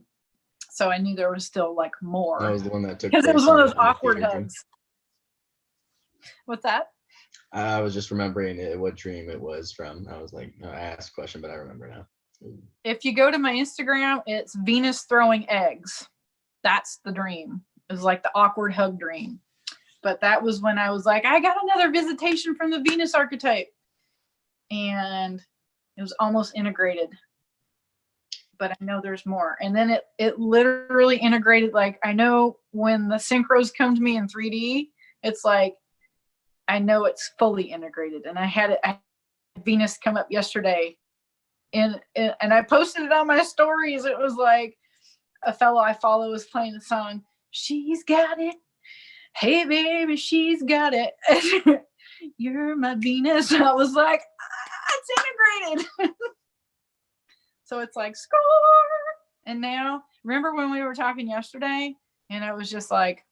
So I knew there was still like more. That was the one that took, because it was one of those awkward hugs. What's that? I was just remembering what dream it was from. I was like, no, I asked a question, but I remember now. If you go to my Instagram, it's Venus throwing eggs. That's the dream. It was like the awkward hug dream. But that was when I was like, I got another visitation from the Venus archetype. And It was almost integrated, but I know there's more. And then it literally integrated. Like, I know when the synchros come to me in 3D, it's like, I know it's fully integrated. And I had Venus come up yesterday, and I posted it on my stories. It was like, a fellow I follow was playing the song, "She's Got It. Hey baby, she's got it. You're my Venus." I was like, it's integrated. So it's like, score. And now, remember when we were talking yesterday, and I was just like,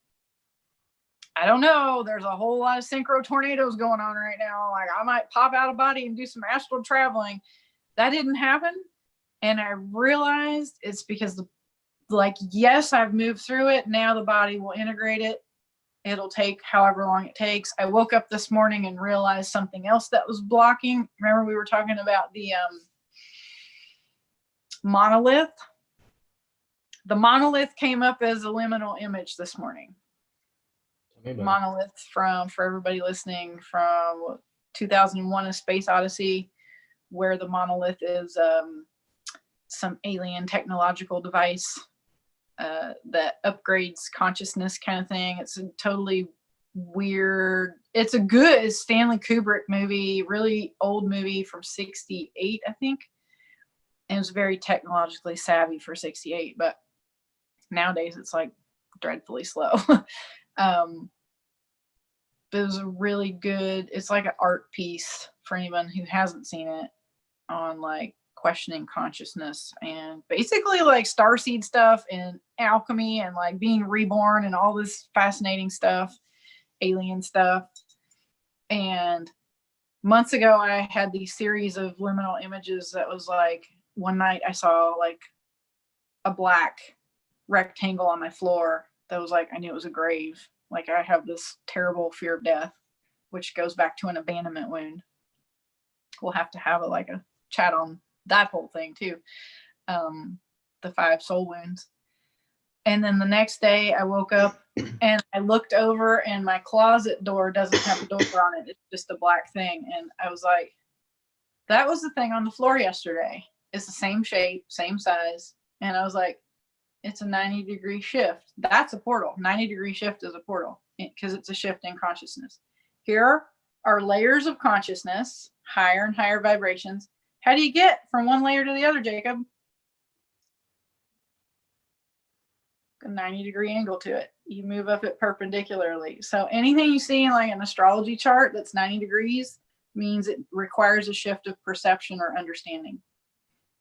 I don't know, there's a whole lot of synchro tornadoes going on right now. Like, I might pop out of body and do some astral traveling. That didn't happen. And I realized it's because, yes, I've moved through it. Now the body will integrate it. It'll take however long it takes. I woke up this morning and realized something else that was blocking. Remember, we were talking about the monolith? The monolith came up as a liminal image this morning. Monolith for everybody listening, from 2001: A Space Odyssey, where the monolith is some alien technological device that upgrades consciousness kind of thing. It's a totally weird, it's a good Stanley Kubrick movie, really old movie from 68, I think. And it was very technologically savvy for 68, but nowadays it's like dreadfully slow. But it was a really good, it's like an art piece for anyone who hasn't seen it, on like questioning consciousness and basically like starseed stuff and alchemy and like being reborn and all this fascinating stuff, alien stuff. And months ago, I had these series of liminal images that was like, one night I saw like a black rectangle on my floor that was like, I knew it was a grave. Like, I have this terrible fear of death, which goes back to an abandonment wound. We'll have to have a chat on that whole thing too. The 5 soul wounds. And then the next day I woke up and I looked over, and my closet door doesn't have a door on it. It's just a black thing. And I was like, that was the thing on the floor yesterday. It's the same shape, same size. And I was like, it's a 90-degree shift. That's a portal. 90-degree shift is a portal because it's a shift in consciousness. Here are layers of consciousness, higher and higher vibrations. How do you get from one layer to the other, Jacob? A 90-degree angle to it. You move up it perpendicularly. So anything you see in like an astrology chart that's 90 degrees means it requires a shift of perception or understanding.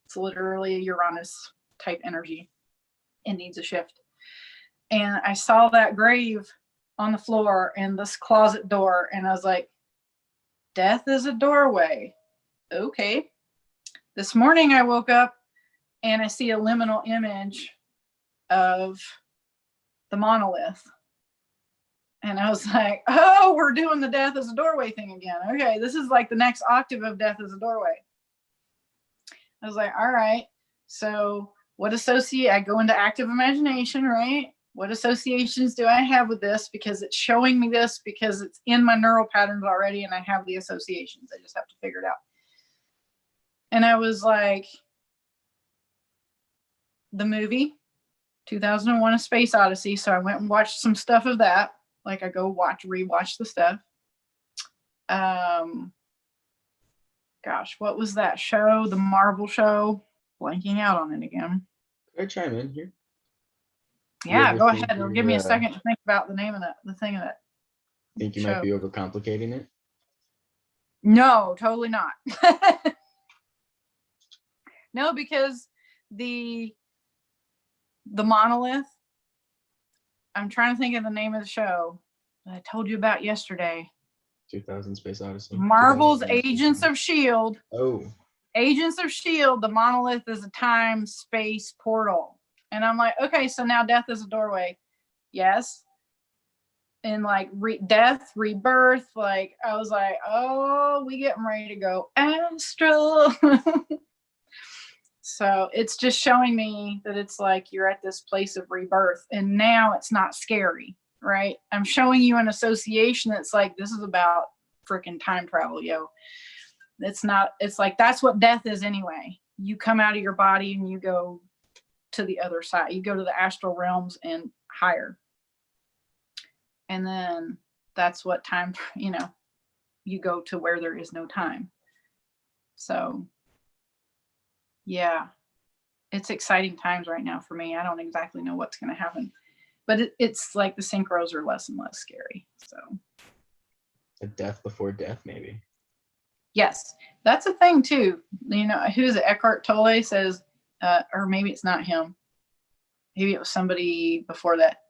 It's literally a Uranus type energy. It needs a shift. And I saw that grave on the floor and this closet door, and I was like, death is a doorway. Okay. This morning I woke up and I see a liminal image of the monolith. And I was like, oh, we're doing the death as a doorway thing again. Okay, this is like the next octave of death as a doorway. I was like, all right. So what I go into active imagination, right? What associations do I have with this? Because it's showing me this, because it's in my neural patterns already, and I have the associations. I just have to figure it out. And I was like, the movie 2001: A Space Odyssey. So I went and watched some stuff of that. Like, I go rewatch the stuff. Gosh, what was that show? The Marvel show. Blanking out on it again. Can I chime in here? Yeah, go ahead. It'll give me a second to think about the name of the thing of it. Think you might be overcomplicating it? No, totally not. No, because the monolith, I'm trying to think of the name of the show that I told you about yesterday. 2000 Space Odyssey. Marvel's Agents of S.H.I.E.L.D. Oh. Agents of S.H.I.E.L.D., the monolith is a time-space portal. And I'm like, okay, so now death is a doorway. Yes. And like death, rebirth, like I was like, oh, we getting ready to go astral. So it's just showing me that it's like you're at this place of rebirth, and now it's not scary, right? I'm showing you an association that's like, this is about freaking time travel, yo. It's not, it's like, that's what death is anyway. You come out of your body and you go to the other side. You go to the astral realms and higher. And then that's what time, you know, you go to where there is no time. So yeah, it's exciting times right now for me. I don't exactly know what's going to happen, but it's like the synchros are less and less scary. So a death before death, maybe. Yes, that's a thing too. You know, who's it? Eckhart Tolle says, or maybe it's not him. Maybe it was somebody before that.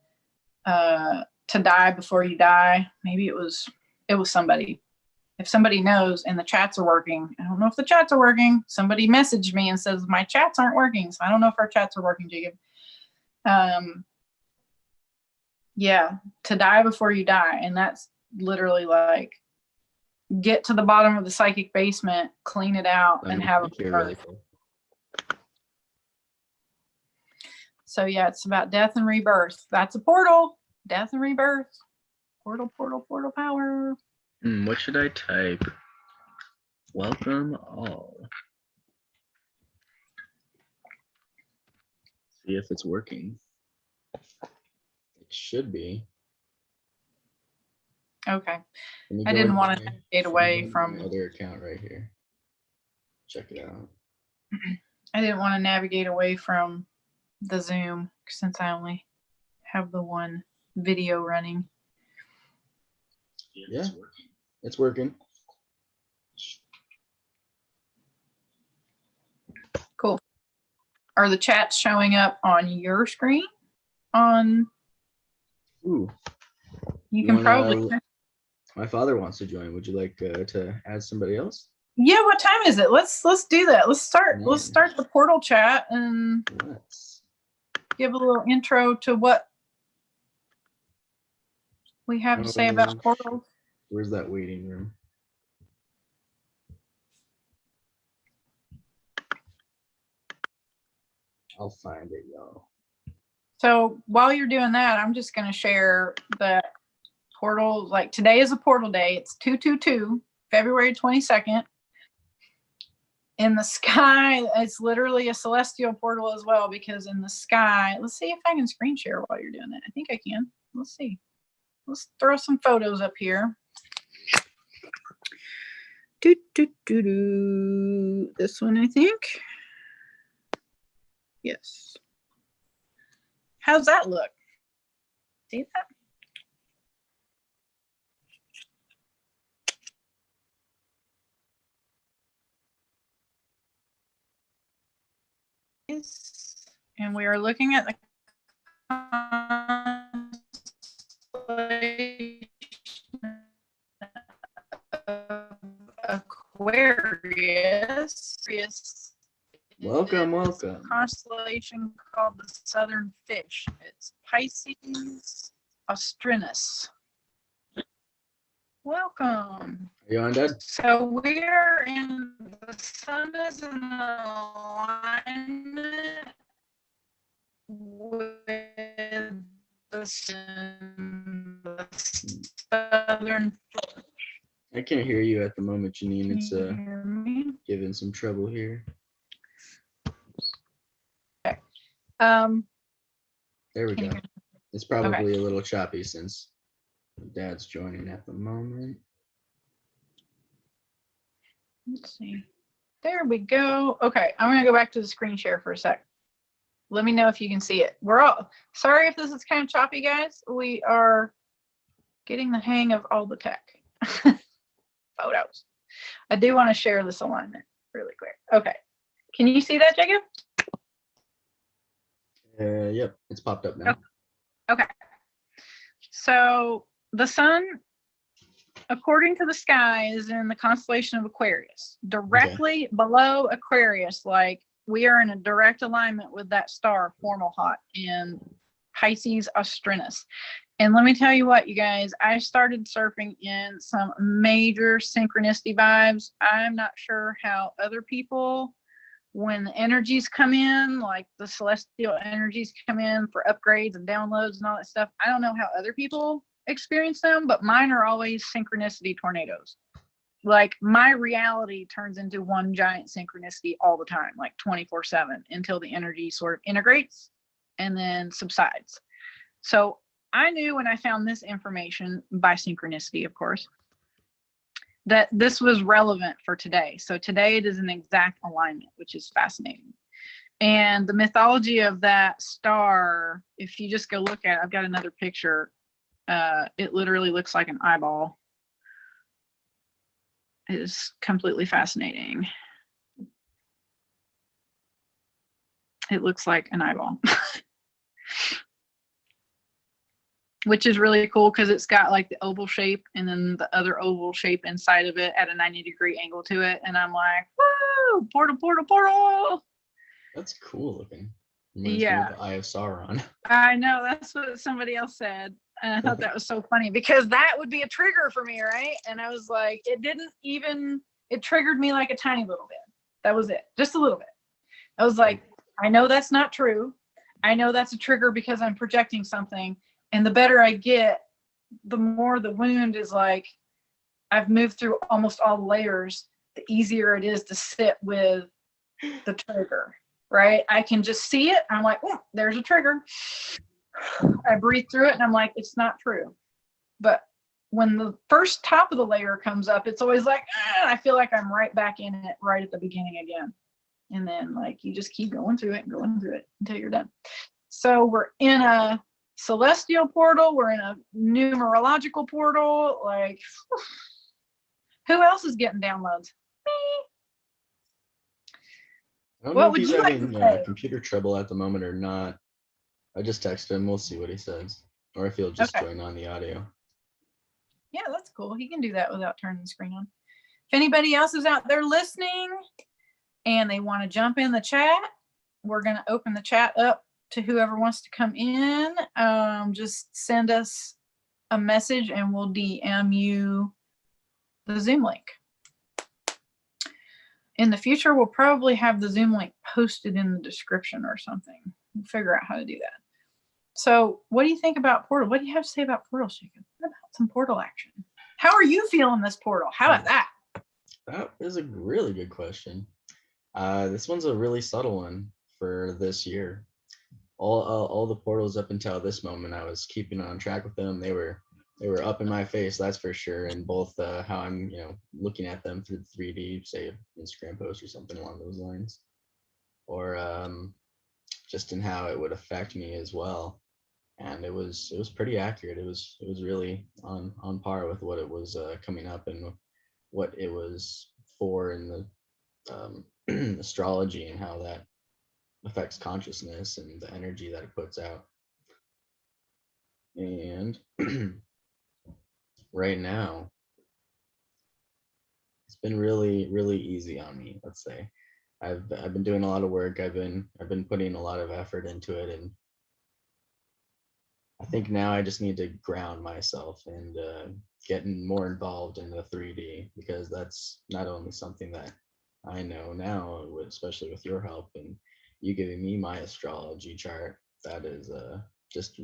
To die before you die. Maybe it was somebody. If somebody knows and the chats are working, I don't know if the chats are working. Somebody messaged me and says my chats aren't working, so I don't know if our chats are working, Jacob. Yeah, to die before you die, and that's literally like get to the bottom of the psychic basement, clean it out, and have a really cool. So yeah, it's about death and rebirth. That's a portal. Death and rebirth. Portal, portal, portal power. What should I type? Welcome all. See if it's working. It should be. Okay. I didn't want to navigate away from my other account right here. Check it out. I didn't want to navigate away from the Zoom since I only have the one video running. Yeah, it's working. Cool. Are the chats showing up on your screen? Ooh. You can probably. My father wants to join. Would you like to add somebody else? Yeah. What time is it? Let's do that. Let's start the portal chat and give a little intro to what we have to say about portals. Where's that waiting room? I'll find it, y'all. So while you're doing that, I'm just going to share that portal. Like today is a portal day. It's 222, February 22nd. In the sky, it's literally a celestial portal as well, because in the sky, let's see if I can screen share while you're doing that. I think I can. Let's see. Let's throw some photos up here. This one, I think. Yes. How's that look? See that? Yes. And we are looking at the Aquarius. Welcome. Constellation called the Southern Fish. It's Pisces Austrinus. Welcome. Are you on, Dad? So we're in the sun is in alignment with the Southern Fish. I can't hear you at the moment, Janine. It's hear me? giving some trouble here. Okay. There we go. It's probably a little choppy since Dad's joining at the moment. Let's see. There we go. Okay, I'm gonna go back to the screen share for a sec. Let me know if you can see it. We're all sorry if this is kind of choppy, guys. We are getting the hang of all the tech. Photos. I do want to share this alignment really quick. Okay. Can you see that, Jacob? Yep, it's popped up now. Okay. So the sun, according to the sky, is in the constellation of Aquarius, directly below Aquarius. Like we are in a direct alignment with that star, Formalhaut, in Pisces Austrinus. And let me tell you what, you guys, I started surfing in some major synchronicity vibes. I'm not sure how other people, when the energies come in, like the celestial energies come in for upgrades and downloads and all that stuff, I don't know how other people experience them, but mine are always synchronicity tornadoes. like my reality turns into one giant synchronicity all the time, like 24/7, until the energy sort of integrates and then subsides. So I knew when I found this information, by synchronicity, of course, that this was relevant for today. So today it is an exact alignment, which is fascinating. And the mythology of that star, if you just go look at it, I've got another picture. It literally looks like an eyeball. It is completely fascinating. It looks like an eyeball. Which is really cool because it's got like the oval shape and then the other oval shape inside of it at a 90-degree angle to it. And I'm like, woo, portal, portal, portal. That's cool looking. Reminds me Yeah. of the Eye of Sauron. I know, that's what somebody else said. And I thought that was so funny because that would be a trigger for me, right? And I was like, it triggered me like a tiny little bit. That was it, just a little bit. I was like, I know that's not true. I know that's a trigger because I'm projecting something. And the better I get, the more the wound is like, I've moved through almost all the layers, the easier it is to sit with the trigger, right? I can just see it. I'm like, oh, there's a trigger. I breathe through it and I'm like, it's not true. But when the first top of the layer comes up, it's always like, I feel like I'm right back in it right at the beginning again. And then like, you just keep going through it and going through it until you're done. So we're in a celestial portal. We're in a numerological portal. Like, who else is getting downloads? Me. I don't know What if would he's you like having to say? computer trouble at the moment or not. I just texted him. We'll see what he says. Or if he'll just Okay. join on the audio. Yeah, that's cool. He can do that without turning the screen on. If anybody else is out there listening and they want to jump in the chat, we're going to open the chat up to whoever wants to come in. Just send us a message and we'll DM you the Zoom link. In the future, we'll probably have the Zoom link posted in the description or something. We'll figure out how to do that. So what do you think about Portal? What do you have to say about Portal, Shaken? What about some Portal action? How are you feeling this Portal? How about that? That is a really good question. This one's a really subtle one for this year. All the portals up until this moment, I was keeping on track with them. They were up in my face, that's for sure. And both how I'm looking at them through the 3D, say Instagram post or something along those lines, or just in how it would affect me as well. And it was pretty accurate. It was really on par with what it was coming up and what it was for in the astrology and how that affects consciousness and the energy that it puts out. And right now, it's been really, really easy on me. Let's say, I've been doing a lot of work. I've been putting a lot of effort into it, and I think now I just need to ground myself and getting more involved in the 3D, because that's not only something that I know now, especially with your help and you giving me my astrology chart, that is just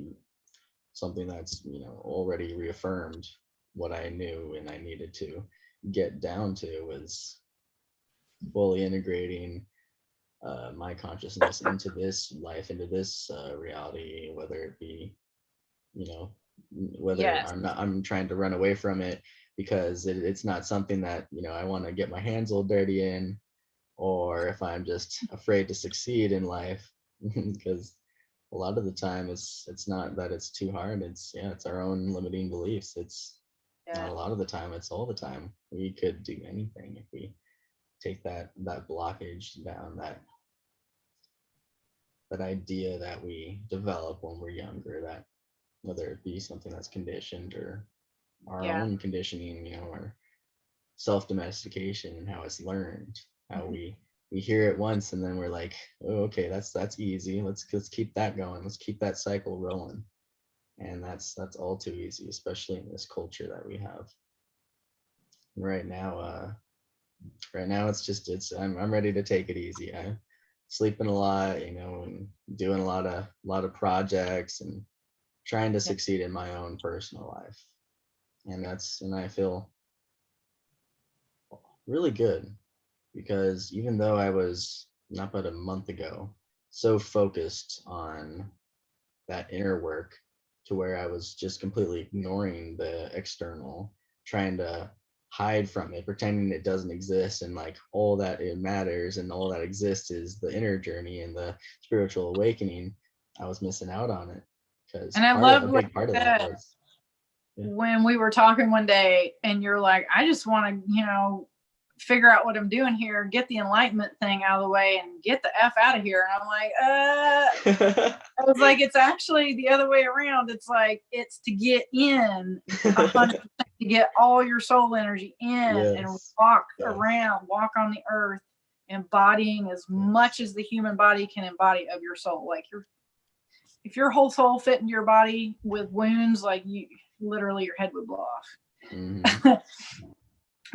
something that's already reaffirmed what I knew and I needed to get down to, was fully integrating my consciousness into this life, into this reality, whether it be whether Yes. I'm trying to run away from it because it's not something that I want to get my hands all dirty in, or if I'm just afraid to succeed in life. Because a lot of the time it's not that it's too hard, it's our own limiting beliefs. It's not a lot of the time, it's all the time. We could do anything if we take that blockage down, that idea that we develop when we're younger, that whether it be something that's conditioned or our own conditioning, or self-domestication, and how it's learned, how we hear it once and then we're like, oh, okay, that's easy, let's keep that going, let's keep that cycle rolling. And that's all too easy, especially in this culture that we have right now. I'm ready to take it easy. I'm sleeping a lot, and doing a lot of projects and trying to succeed in my own personal life. And I feel really good, because even though I was not but a month ago so focused on that inner work to where I was just completely ignoring the external, trying to hide from it, pretending it doesn't exist, and like all that it matters and all that exists is the inner journey and the spiritual awakening. I was missing out on it because And I love a what big you part of that said was, yeah. when we were talking one day, and you're like, I just want to, figure out what I'm doing here, get the enlightenment thing out of the way, and get the F out of here. And I'm like, I was like, it's actually the other way around. It's like, it's to get in 100%, to get all your soul energy in and Yes. walk Yes. around, walk on the earth, embodying as much as the human body can embody of your soul. Like if your whole soul fit into your body with wounds, like you literally your head would blow off. Mhm.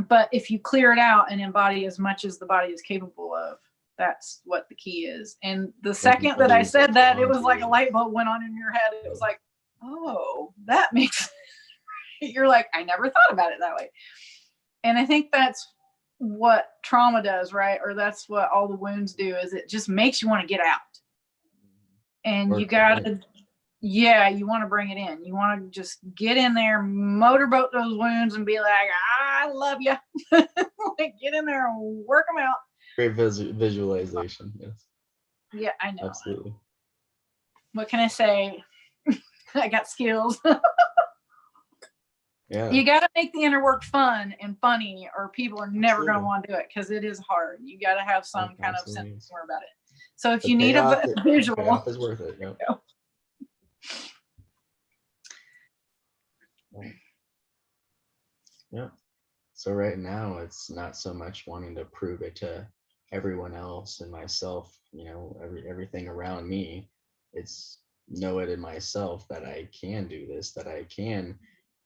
But if you clear it out and embody as much as the body is capable of, that's what the key is. And the second that I said that, it was like a light bulb went on in your head. It was like, oh, that makes you're like, I never thought about it that way. And I think that's what trauma does, right? Or that's what all the wounds do, is it just makes you want to get out. And you gotta, you want to bring it in. You want to just get in there, motorboat those wounds, and be like, I love you. Like, get in there and work them out. Great visualization. Yes. Yeah, I know. Absolutely. What can I say? I got skills. Yeah. You got to make the inner work fun and funny, or people are never going to want to do it, because it is hard. You got to have some kind of sense of humor about it. So if you need a visual, payoff is worth it. Yep. Yeah. So right now, it's not so much wanting to prove it to everyone else and myself, everything around me. It's know it in myself that I can do this, that I can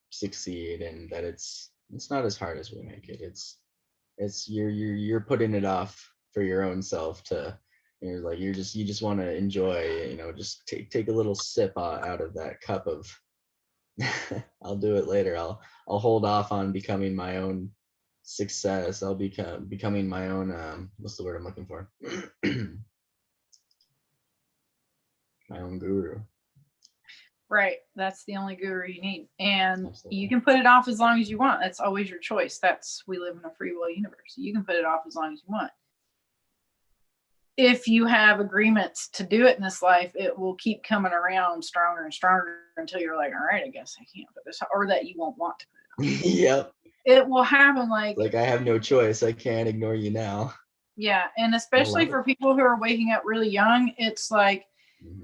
succeed, and that it's not as hard as we make it. It's you're putting it off for your own self to, you just want to enjoy, just take a little sip out of that cup of I'll do it later. I'll hold off on becoming my own success. I'll becoming my own what's the word I'm looking for? My own guru. Right. That's the only guru you need. And Absolutely. you can put it off as long as you want. That's always your choice. We live in a free will universe. You can put it off as long as you want. If you have agreements to do it in this life, it will keep coming around stronger and stronger until you're like, all right, I guess I can't put this, or that you won't want to put it on. Yep. It will happen like I have no choice. I can't ignore you now. Yeah. And especially for people who are waking up really young, it's like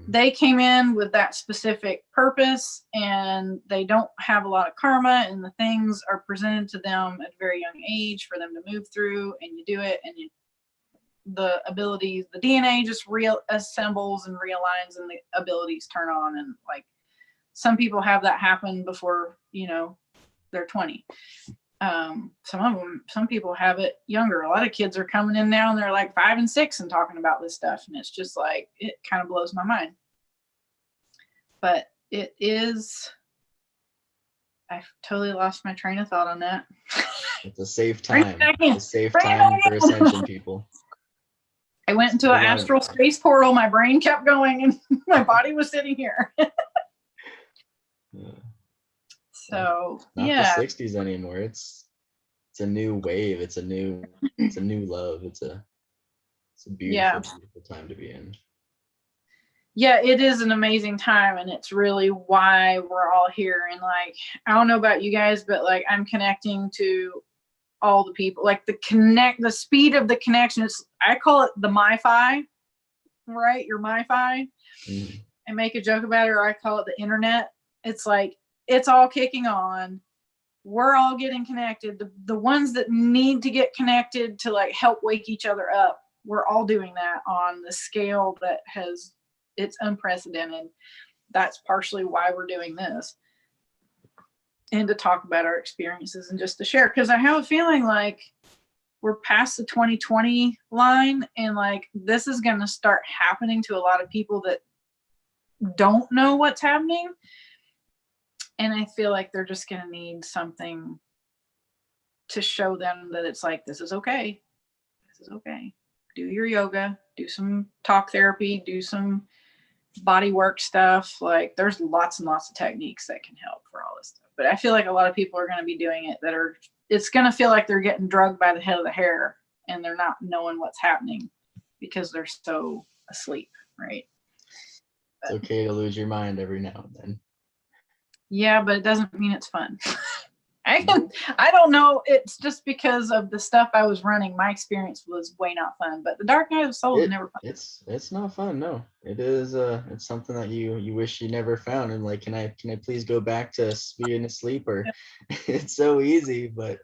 they came in with that specific purpose, and they don't have a lot of karma, and the things are presented to them at a very young age for them to move through, and you do it, and the abilities, the DNA just assembles and realigns, and the abilities turn on. And like some people have that happen before, they're 20. Some people have it younger. A lot of kids are coming in now and they're like 5 and 6 and talking about this stuff. And it's just like, it kind of blows my mind. But it is, I've totally lost my train of thought on that. It's a safe time. It's a safe time for ascension, people. I went into an astral space portal. My brain kept going and my body was sitting here. Yeah. So not the 60s anymore. It's a new wave. It's a new love. It's a beautiful, beautiful time to be in. Yeah, it is an amazing time, and it's really why we're all here. And like, I don't know about you guys, but like, I'm connecting to all the people. Like the speed of the connection. I call it the MiFi, right? Your MiFi. Mm-hmm. I make a joke about it, or I call it the internet. It's like, it's all kicking on. We're all getting connected. The ones that need to get connected to like help wake each other up, we're all doing that on the scale that it's unprecedented. That's partially why we're doing this. And to talk about our experiences and just to share. Because I have a feeling like we're past the 2020 line, and like this is going to start happening to a lot of people that don't know what's happening. And I feel like they're just going to need something to show them that it's like, this is okay. This is okay. Do your yoga, do some talk therapy, do some body work stuff. Like there's lots and lots of techniques that can help for all this stuff. But I feel like a lot of people are going to be doing it that are, it's going to feel like they're getting drugged by the head of the hair and they're not knowing what's happening because they're so asleep, right? It's okay to lose your mind every now and then. Yeah, but it doesn't mean it's fun. I don't know. It's just because of the stuff I was running. My experience was way not fun. But the Dark Night of the Soul is never fun. It's not fun. No, it is. It's something that you wish you never found. And like, can I please go back to being asleep? Or it's so easy, but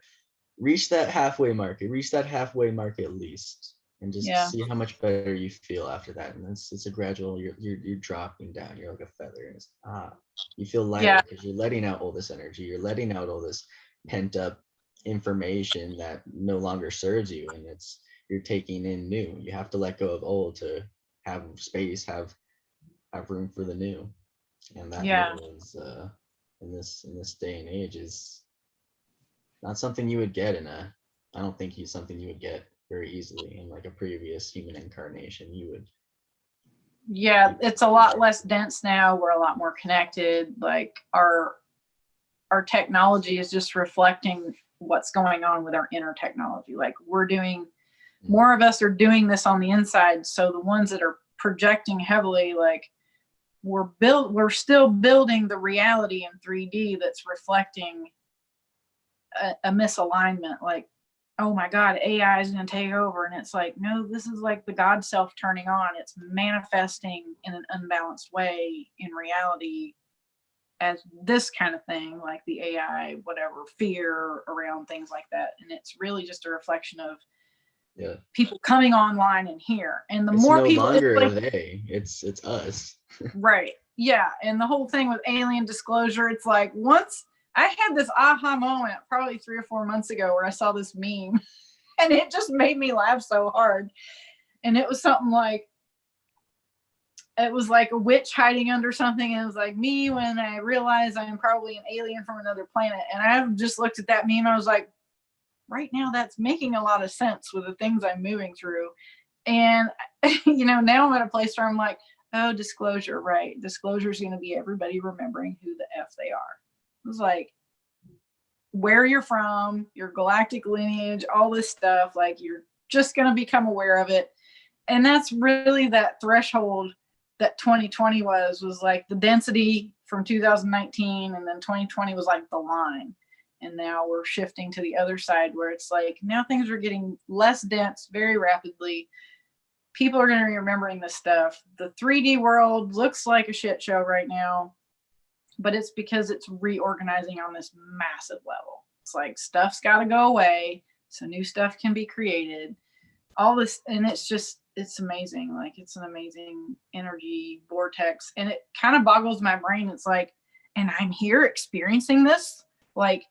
reach that halfway mark. Reach that halfway mark at least, and just see how much better you feel after that. And it's a gradual. You're dropping down. You're like a feather, and it's you feel lighter because you're letting out all this energy. You're letting out all this pent up information that no longer serves you, and you're taking in new. You have to let go of old to have space, have room for the new. And that new is in this day and age is not something you would get I don't think he's something you would get very easily in like a previous human incarnation. It's a lot less dense now. We're a lot more connected. Like our technology is just reflecting what's going on with our inner technology. Like more of us are doing this on the inside. So the ones that are projecting heavily, like we're still building the reality in 3D that's reflecting a misalignment. Like, oh my God, AI is going to take over. And it's like, no, this is like the God self turning on. It's manifesting in an unbalanced way in reality as this kind of thing, like the AI, whatever, fear around things like that. And it's really just a reflection of people coming online and here. And the more people, it's no longer they, it's us. Right. Yeah. And the whole thing with alien disclosure, it's like once I had this aha moment probably 3 or 4 months ago where I saw this meme and it just made me laugh so hard. And it was something like, it was like a witch hiding under something. And it was like me when I realized I'm probably an alien from another planet. And I just looked at that meme. I was like, right now that's making a lot of sense with the things I'm moving through. And, now I'm at a place where I'm like, oh, disclosure, right. Disclosure is going to be everybody remembering who the F they are. It was like where you're from, your galactic lineage, all this stuff, like you're just going to become aware of it. And that's really that threshold that 2020 was like the density from 2019. And then 2020 was like the line. And now we're shifting to the other side where it's like, now things are getting less dense very rapidly. People are going to be remembering this stuff. The 3D world looks like a shit show right now, but it's because it's reorganizing on this massive level. It's like stuff's got to go away so new stuff can be created. All this, and it's amazing. Like it's an amazing energy vortex, and it kind of boggles my brain. It's like, and I'm here experiencing this. Like,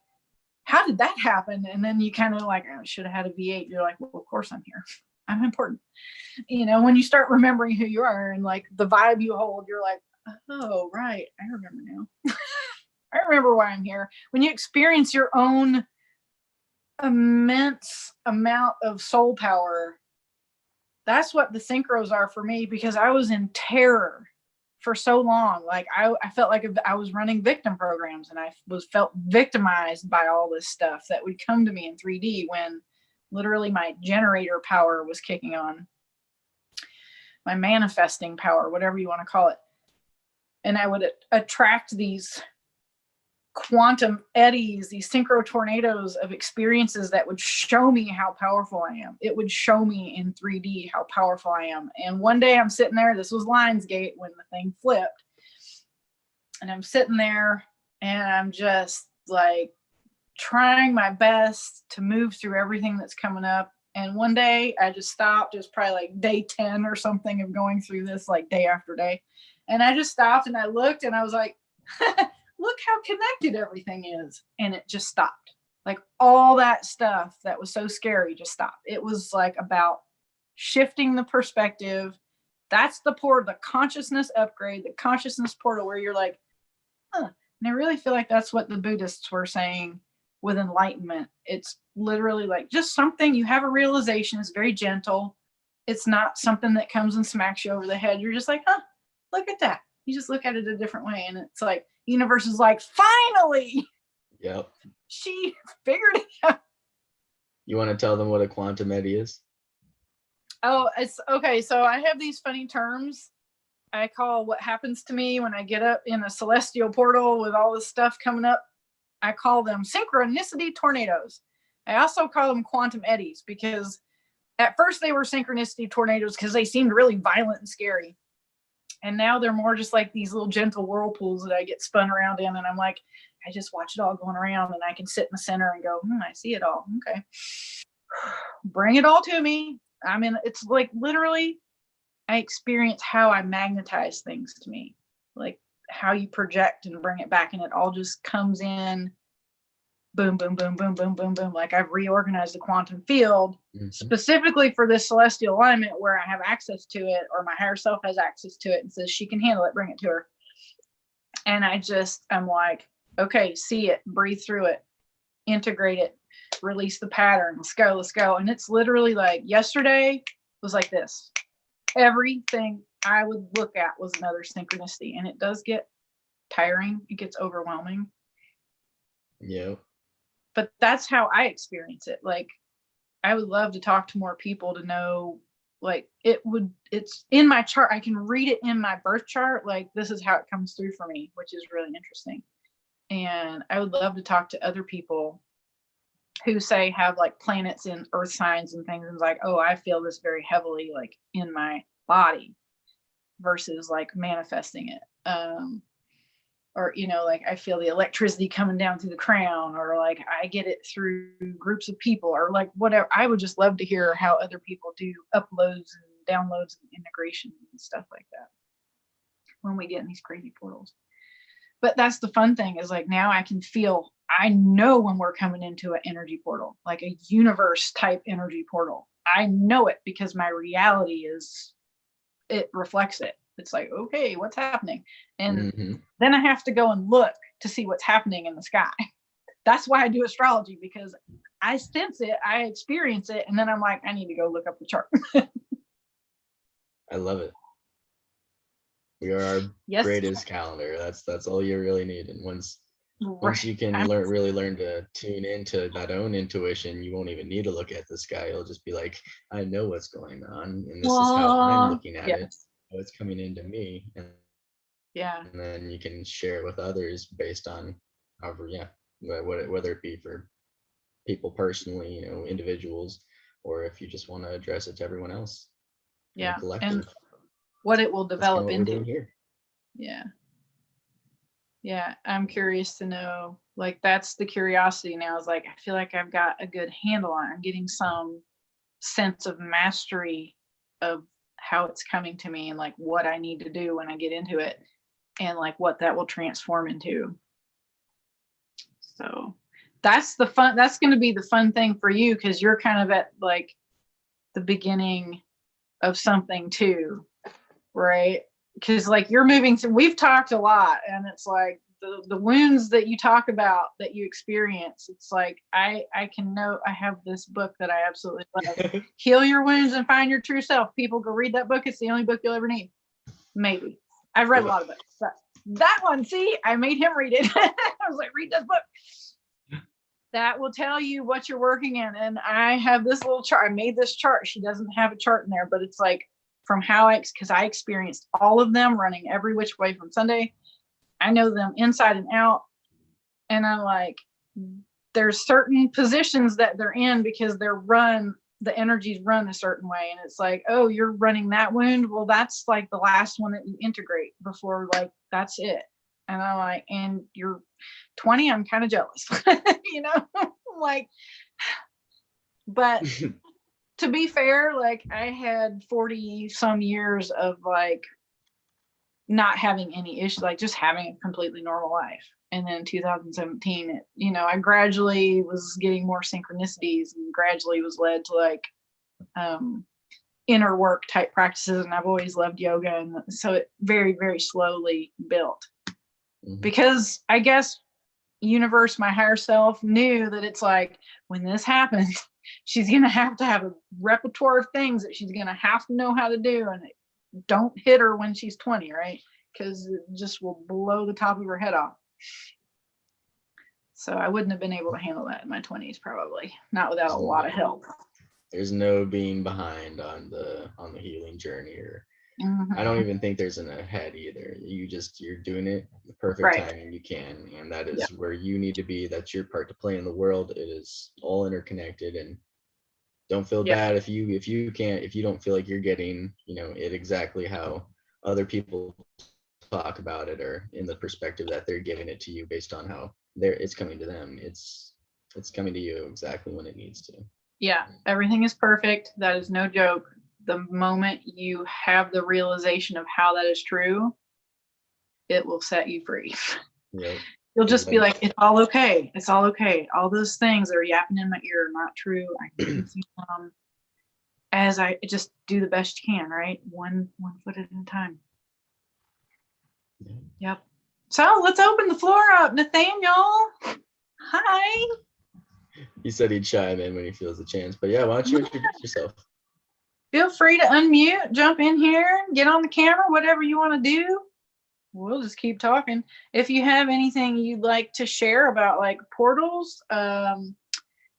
how did that happen? And then you kind of like, I should have had a V8. You're like, well, of course I'm here. I'm important. When you start remembering who you are and like the vibe you hold, you're like, oh, right. I remember now. I remember why I'm here. When you experience your own immense amount of soul power, that's what the synchros are for me, because I was in terror for so long. Like I felt like I was running victim programs, and I felt victimized by all this stuff that would come to me in 3D when literally my generator power was kicking on, my manifesting power, whatever you want to call it. And I would attract these quantum eddies, these synchro tornadoes of experiences that would show me how powerful I am. It would show me in 3D how powerful I am. And one day I'm sitting there, this was Lionsgate when the thing flipped. And I'm sitting there and I'm just like trying my best to move through everything that's coming up. And one day I just stopped. It was probably like day 10 or something of going through this, like day after day. And I just stopped and I looked and I was like, look how connected everything is. And it just stopped. Like all that stuff that was so scary just stopped. It was like about shifting the perspective. That's the consciousness upgrade, the consciousness portal where you're like, huh. And I really feel like that's what the Buddhists were saying with enlightenment. It's literally like just something, you have a realization, it's very gentle. It's not something that comes and smacks you over the head. You're just like, huh, look at that. You just look at it a different way. And it's like, universe is like, finally, Yep. she figured it out. You want to tell them what a quantum eddy is? Oh, it's okay. So I have these funny terms I call what happens to me when I get up in a celestial portal with all this stuff coming up. I call them synchronicity tornadoes. I also call them quantum eddies because at first they were synchronicity tornadoes because they seemed really violent and scary. And now they're more just like these little gentle whirlpools that I get spun around in. And I'm like, I just watch it all going around and I can sit in the center and go, I see it all. Okay. Bring it all to me. I mean, it's like literally I experience how I magnetize things to me, like how you project and bring it back, and it all just comes in boom, boom, boom, boom, boom, boom, boom. Like I've reorganized the quantum field specifically for this celestial alignment where I have access to it, or my higher self has access to it and says she can handle it, bring it to her. And I'm like, okay, see it, breathe through it, integrate it, release the pattern, let's go, let's go. And it's literally like yesterday was like this. Everything I would look at was another synchronicity, and it does get tiring. It gets overwhelming. Yeah. But that's how I experience it. Like, I would love to talk to more people to know, like, it's in my chart. I can read it in my birth chart. Like, this is how it comes through for me, which is really interesting. And I would love to talk to other people who say have like planets in earth signs and things, and like, oh, I feel this very heavily like in my body versus like manifesting it. Or, like I feel the electricity coming down through the crown, or like I get it through groups of people, or like whatever. I would just love to hear how other people do uploads and downloads and integration and stuff like that when we get in these crazy portals. But that's the fun thing, is like now I know when we're coming into an energy portal, like a universe type energy portal. I know it because my reality it reflects it. It's like, okay, what's happening? And then I have to go and look to see what's happening in the sky. That's why I do astrology, because I sense it, I experience it, and then I'm like, I need to go look up the chart. I love it. We are our greatest calendar. That's all you really need. And once you can really learn to tune into that own intuition, you won't even need to look at the sky. You'll just be like, I know what's going on, and this is how I'm looking at it. So it's coming into me, and then you can share with others based on whether it be for people personally, individuals, or if you just want to address it to everyone else. Yeah, collective. and what it will develop into. Here. Yeah, I'm curious to know, like, that's the curiosity now, is like, I feel like I've got a good handle on it. I'm getting some sense of mastery of how it's coming to me, and like what I need to do when I get into it, and like what that will transform into. So that's going to be the fun thing for you, because you're kind of at like the beginning of something too, right? Because like you're moving through, we've talked a lot, and it's like the wounds that you talk about that you experience, it's like I can know. I have this book that I absolutely love, Heal Your Wounds and Find Your True Self. People go read that book. It's the only book you'll ever need. Maybe. I've read a lot of books, but that one, see, I made him read it. I was like, read this book. That will tell you what you're working in. And I have this little chart. I made this chart. She doesn't have a chart in there, but it's like from because I experienced all of them running every which way from Sunday. I know them inside and out. And I'm like, there's certain positions that they're in because the energies run a certain way. And it's like, oh, you're running that wound. Well, that's like the last one that you integrate before, like, that's it. And I'm like, and you're 20, I'm kind of jealous, like, but to be fair, like I had 40 some years of like not having any issues, like just having a completely normal life. And then 2017, I gradually was getting more synchronicities and gradually was led to like inner work type practices. And I've always loved yoga. And so it very, very slowly built. Because I guess, universe, my higher self knew that it's like, when this happens, she's going to have a repertoire of things that she's going to have to know how to do. And don't hit her when she's 20, right? Because it just will blow the top of her head off. So I wouldn't have been able to handle that in my 20s, probably not without a lot of help. There's no being behind on the healing journey, or I don't even think there's an ahead either. You're doing it the perfect timing you can, and that is where you need to be. That's your part to play in the world. It is all interconnected, and don't feel bad if you don't feel like you're getting, it exactly how other people talk about it, or in the perspective that they're giving it to you based on how it's coming to them. It's coming to you exactly when it needs to. Yeah, everything is perfect. That is no joke. The moment you have the realization of how that is true, it will set you free. Yep. You'll just be like, it's all okay. It's all okay. All those things that are yapping in my ear are not true. I can see them as I just do the best you can, right? One foot at a time. Yep. So let's open the floor up. Nathaniel. Hi. He said he'd chime in when he feels the chance. But yeah, why don't you introduce yourself? Feel free to unmute, jump in here, get on the camera, whatever you want to do. We'll just keep talking. If you have anything you'd like to share about like portals,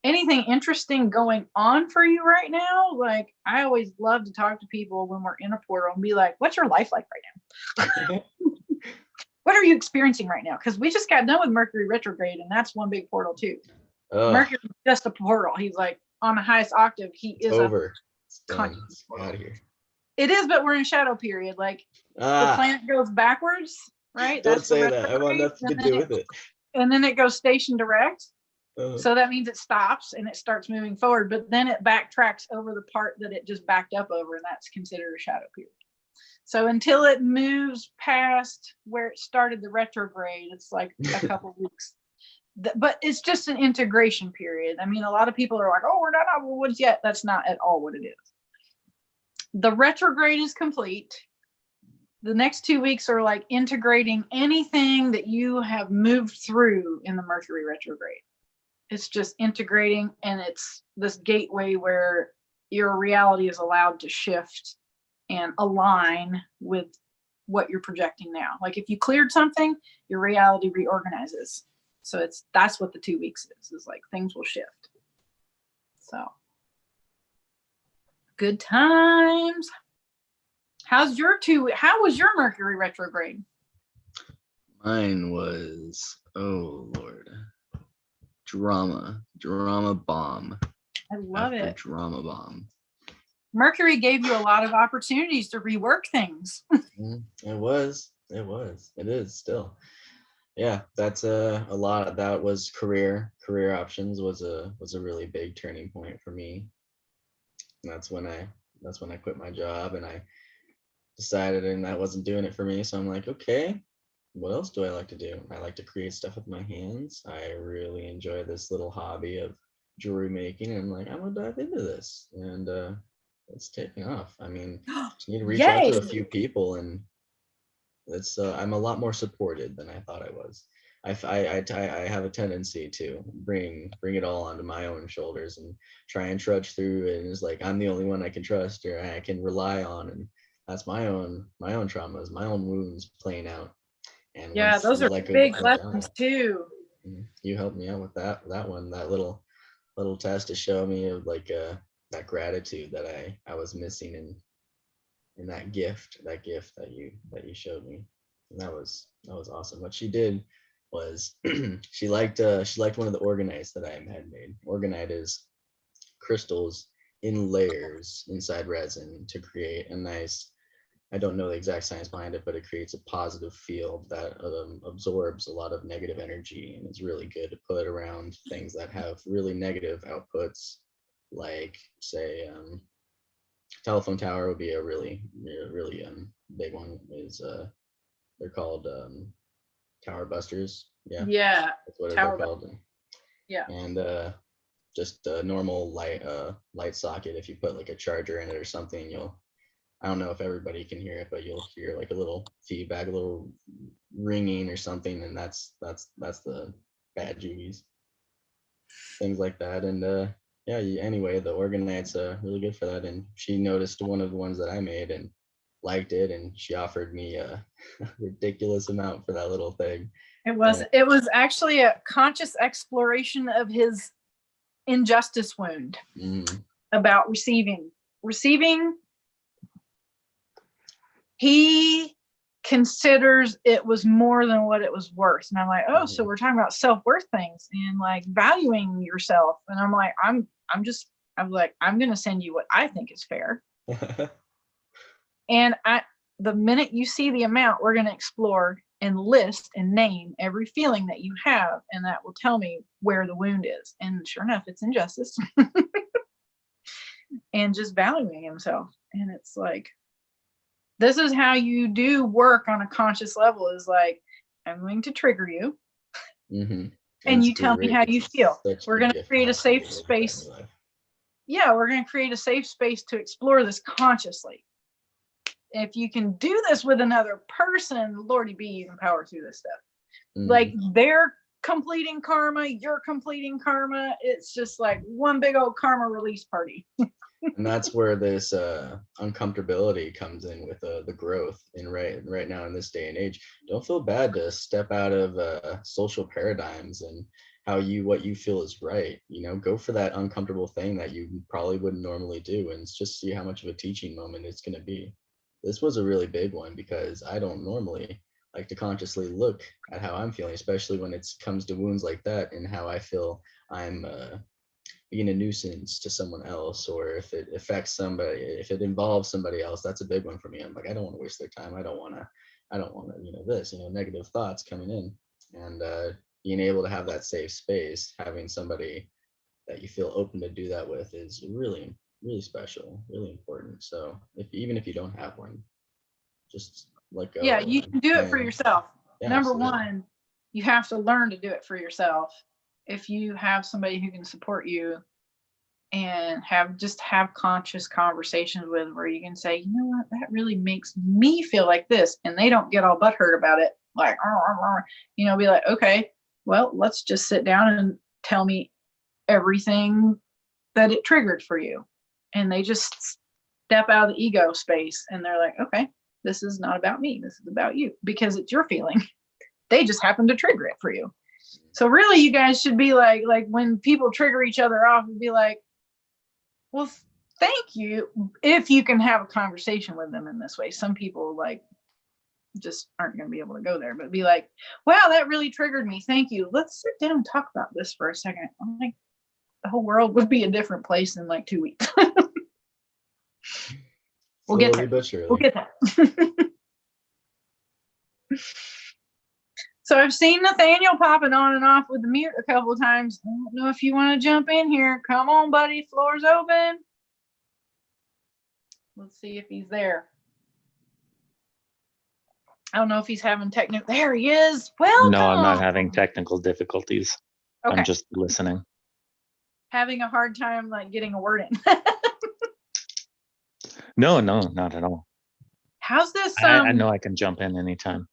anything interesting going on for you right now, like I always love to talk to people when we're in a portal and be like, what's your life like right now? What are you experiencing right now? Because we just got done with Mercury Retrograde, and that's one big portal too. Mercury is just a portal. He's like on the highest octave. He is over. It's done. It's out of here. It is, but we're in shadow period. Like the planet goes backwards, right? Don't say that. I want nothing to do with it. And then it goes station direct. So that means it stops and it starts moving forward, but then it backtracks over the part that it just backed up over, and that's considered a shadow period. So until it moves past where it started the retrograde, it's like a couple weeks. But it's just an integration period. I mean, a lot of people are like, oh, we're not out of the woods yet. That's not at all what it is. The retrograde is complete. The next 2 weeks are like integrating anything that you have moved through in the Mercury retrograde. It's just integrating, and it's this gateway where your reality is allowed to shift and align with what you're projecting now. Like if you cleared something, your reality reorganizes. So that's what the 2 weeks is like, things will shift. So good times. How was your Mercury retrograde? Mine was, oh Lord, drama bomb. I love it. Drama bomb. Mercury gave you a lot of opportunities to rework things. It is still. Yeah, that's a lot. That was career options was a really big turning point for me. And that's when I quit my job, and I decided, and that wasn't doing it for me. So I'm like, okay, what else do I like to do? I like to create stuff with my hands. I really enjoy this little hobby of jewelry making, and I'm like, I'm gonna dive into this, and it's taking off. I mean, just need to reach out to a few people, and it's I'm a lot more supported than I thought I was. I have a tendency to bring it all onto my own shoulders and try and trudge through it, and it's like I'm the only one I can trust or I can rely on, and that's my own traumas, my own wounds playing out. And yeah, those are big lessons too. You helped me out with that one, that little test to show me of like that gratitude that I was missing in that gift that you showed me. And that was awesome. What she did was she liked one of the organites that I had made. Organite is crystals in layers inside resin to create a nice, I don't know the exact science behind it, but it creates a positive field that absorbs a lot of negative energy, and it's really good to put around things that have really negative outputs, like say telephone tower would be a really big one. Is they're called tower busters. Yeah, that's what they're called. Yeah, and just a normal light socket, if you put like a charger in it or something, I don't know if everybody can hear it, but you'll hear like a little feedback, a little ringing or something, and that's the bad juvies, things like that. And yeah, anyway, the Orgonite's really good for that. And she noticed one of the ones that I made and liked it, and she offered me a ridiculous amount for that little thing. It was actually a conscious exploration of his injustice wound about receiving. He considers it was more than what it was worth. And I'm like, oh, so we're talking about self-worth things and like valuing yourself. And I'm like, I'm going to send you what I think is fair. And the minute you see the amount, we're going to explore and list and name every feeling that you have. And that will tell me where the wound is. And sure enough, it's injustice. And just valuing himself. And it's like, this is how you do work on a conscious level, is like, I'm going to trigger you. And you tell me how you feel. We're going to create a safe space. Yeah, we're going to create a safe space to explore this consciously. If you can do this with another person, Lordy be, you can power through this stuff. Like they're completing karma, you're completing karma. It's just like one big old karma release party. And that's where this uncomfortability comes in with the growth. And right now in this day and age, don't feel bad to step out of social paradigms and what you feel is right. Go for that uncomfortable thing that you probably wouldn't normally do, and just see how much of a teaching moment it's going to be. This was a really big one because I don't normally like to consciously look at how I'm feeling, especially when it comes to wounds like that and how I feel I'm being a nuisance to someone else, or if it affects somebody, if it involves somebody else. That's a big one for me. I'm like, I don't want to waste their time. I don't want to, negative thoughts coming in. And being able to have that safe space, having somebody that you feel open to do that with is really, really special, really important. So even if you don't have one, just let go. Yeah, you can do it for yourself. Yeah, Number absolutely. one, you have to learn to do it for yourself. If you have somebody who can support you and have conscious conversations with, where you can say, you know what, that really makes me feel like this, and they don't get all butthurt about it, like, be like, okay, well, let's just sit down and tell me everything that it triggered for you. And they just step out of the ego space and they're like, okay, this is not about me, this is about you, because it's your feeling. They just happen to trigger it for you. So really, you guys should be like when people trigger each other off, and be like, well, thank you, if you can have a conversation with them in this way. Some people just aren't going to be able to go there, but be like, wow, that really triggered me, thank you, let's sit down and talk about this for a second. I'm like, the whole world would be a different place in like 2 weeks. We'll get there. We'll get there. So I've seen Nathaniel popping on and off with the mute a couple of times. I don't know if you want to jump in here. Come on, buddy. Floor's open. Let's see if he's there. I don't know if he's having technical. There he is. Welcome. No, I'm not having technical difficulties. Okay. I'm just listening. Having a hard time getting a word in. No, not at all. How's this? I know I can jump in anytime.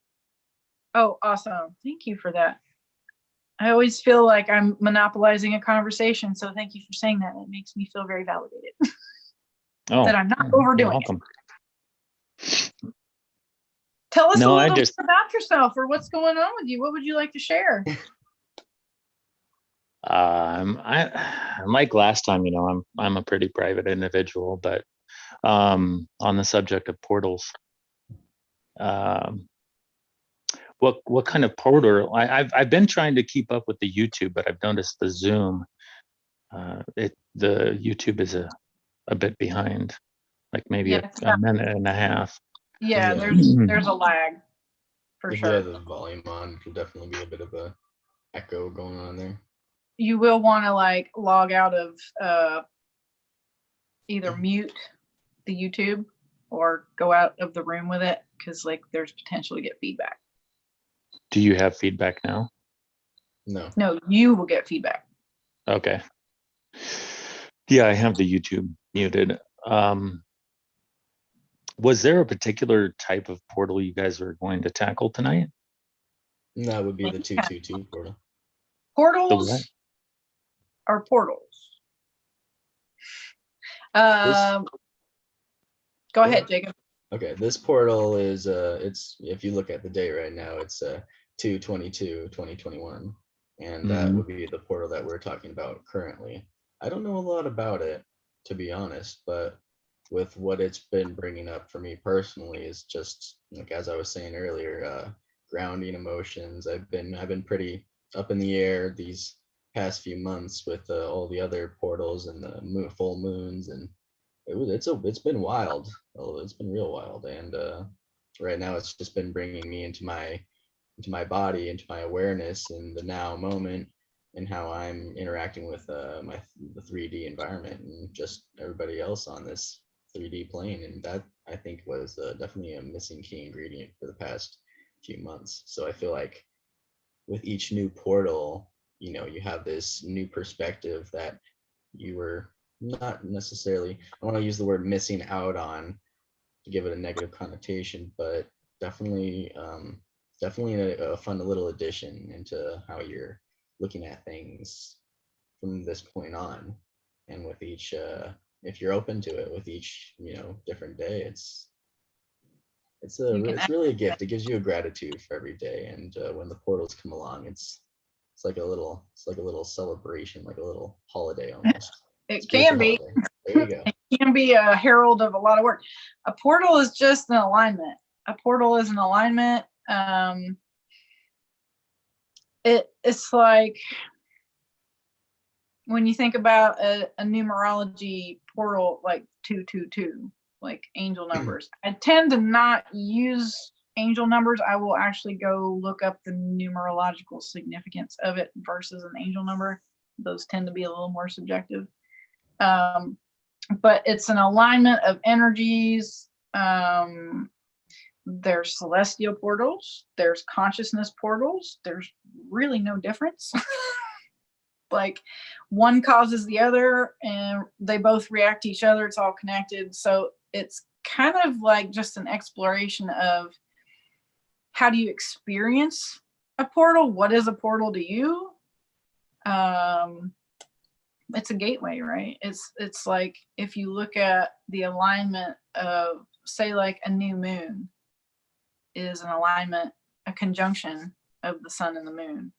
Oh, awesome. Thank you for that. I always feel like I'm monopolizing a conversation, so thank you for saying that. It makes me feel very validated. That I'm not overdoing it. Tell us a little bit about yourself, or what's going on with you. What would you like to share? Like last time, I'm a pretty private individual, but on the subject of portals, what kind of portal? I've been trying to keep up with the YouTube, but I've noticed the Zoom, the YouTube is a bit behind, like maybe a minute and a half. Yeah, there's a lag for sure. Yeah, the volume on could definitely be a bit of a echo going on there. You will want to log out of either mute the YouTube or go out of the room with it, because there's potential to get feedback. Do you have feedback now? No, you will get feedback. Okay. Yeah, I have the YouTube muted. Was there a particular type of portal you guys are going to tackle tonight? That would be the 222 portal. Portals are portals. Go ahead, Jacob. Okay, this portal is it's, if you look at the date right now, it's 2/22/2021, and that would be the portal that we're talking about currently. I don't know a lot about it, to be honest, but with what it's been bringing up for me personally is just like, as I was saying earlier, grounding emotions. I've been pretty up in the air these past few months with all the other portals and the full moons, and it's been wild. Oh, it's been real wild, and right now it's just been bringing me into my body, into my awareness in the now moment, and how I'm interacting with the 3D environment and just everybody else on this 3D plane. And that, I think, was definitely a missing key ingredient for the past few months. So I feel like with each new portal, you have this new perspective that you were not necessarily, I want to use the word missing out on to give it a negative connotation, but definitely a fun little addition into how you're looking at things from this point on. And with each if you're open to it, with each different day, it's really a gift. It gives you a gratitude for every day, and when the portals come along, it's like a little celebration, like a little holiday almost. It can be. Holiday. There you go. It can be a herald of a lot of work. A portal is just an alignment. A portal is an alignment. It's like when you think about a numerology portal, like 222, like angel numbers. I tend to not use angel numbers. I will actually go look up the numerological significance of it versus an angel number. Those tend to be a little more subjective. But it's an alignment of energies. There's celestial portals, there's consciousness portals. There's really no difference. Like one causes the other and they both react to each other. It's all connected. So it's kind of like just an exploration of how do you experience a portal? What is a portal to you? It's a gateway, right? It's like if you look at the alignment of, say, like a new moon is an alignment, a conjunction of the sun and the moon,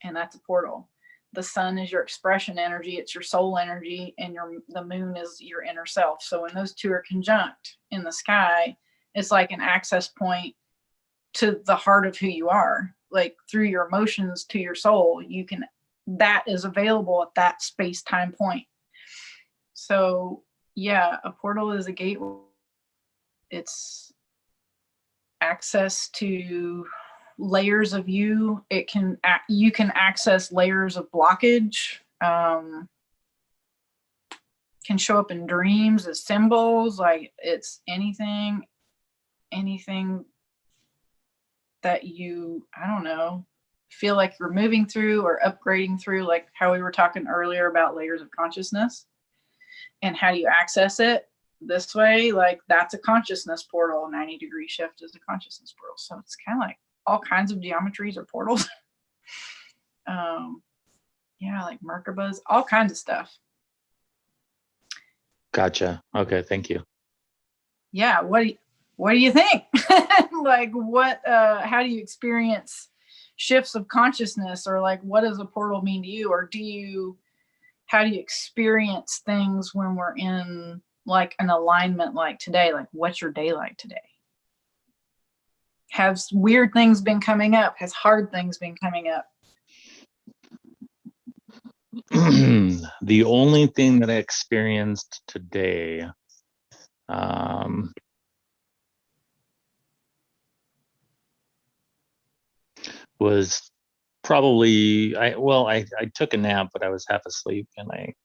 and that's a portal. The sun is your expression energy, it's your soul energy, and the moon is your inner self. So when those two are conjunct in the sky, it's like an access point to the heart of who you are, like through your emotions to your soul. That is available at that space-time point. So yeah, a portal is a gateway. It's access to layers of you. You can access layers of blockage. Can show up in dreams as symbols. Like it's anything that you, I don't know, feel like you're moving through or upgrading through, like how we were talking earlier about layers of consciousness and how do you access it this way. Like that's a consciousness portal. 90-degree shift is a consciousness portal. So it's kind of like all kinds of geometries or portals. Yeah, like Merkabas, all kinds of stuff. Gotcha. Okay, thank you. Yeah, what do you think? Like how do you experience shifts of consciousness, or like what does a portal mean to you? Or how do you experience things when we're in like an alignment like today? Like what's your day like today? Have weird things been coming up? Has hard things been coming up? The only thing that I experienced today was probably, I took a nap, but I was half asleep and I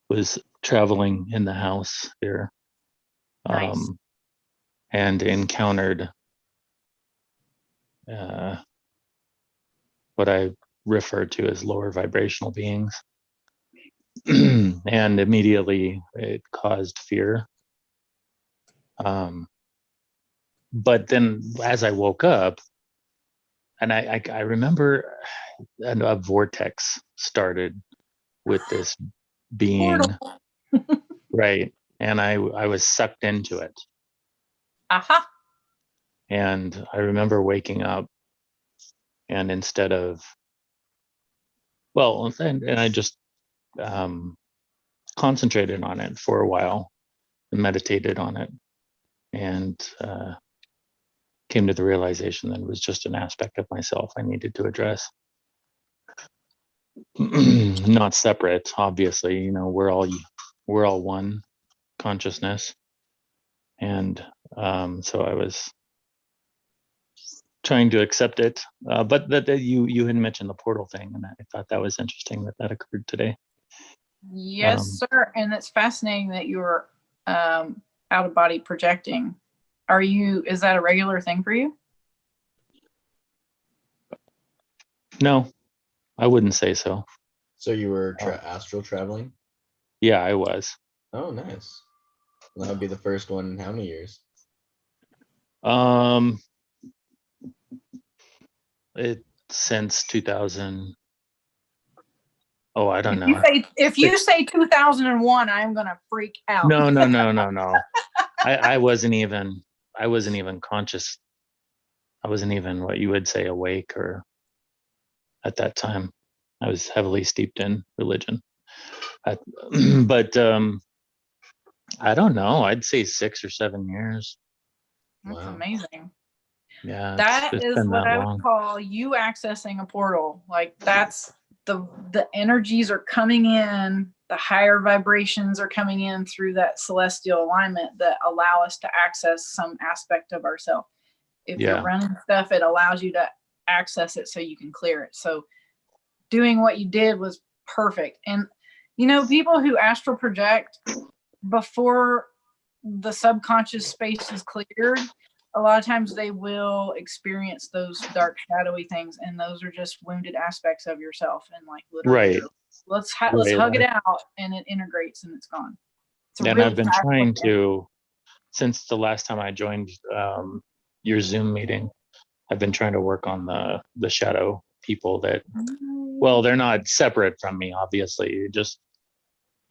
was traveling in the house here. Nice. And encountered what I refer to as lower vibrational beings. And immediately it caused fear. But then as I woke up, and I remember a vortex started with this being, Portal. right? And I was sucked into it. Aha. And I remember waking up, and instead of, well, and I just concentrated on it for a while and meditated on it, and came to the realization that it was just an aspect of myself I needed to address. Not separate, obviously. You know, we're all one consciousness, and so I was trying to accept it. But that you had mentioned the portal thing, and I thought that was interesting that occurred today. Yes, sir. And it's fascinating that you're out of body projecting. Is that a regular thing for you? No, I wouldn't say so. So you were astral traveling? Yeah, I was. Oh, nice. That would be the first one in how many years? It since 2000. Oh, I don't know. If you say 2001, I'm gonna freak out. No. I wasn't even conscious. I wasn't even what you would say awake, or at that time. I was heavily steeped in religion. But I don't know. I'd say 6 or 7 years. That's Wow. amazing. Yeah, That it's is been what that I long. would call you accessing a portal. Like that's the energies are coming in, the higher vibrations are coming in through that celestial alignment that allow us to access some aspect of ourselves. If you're running stuff, it allows you to access it so you can clear it. So doing what you did was perfect. And you know, people who astral project before the subconscious space is cleared, a lot of times they will experience those dark shadowy things, and those are just wounded aspects of yourself. And like literally, let's hug it out, and it integrates and it's gone. And I've been trying to, since the last time I joined your Zoom meeting, I've been trying to work on the shadow people that, well, they're not separate from me, obviously, just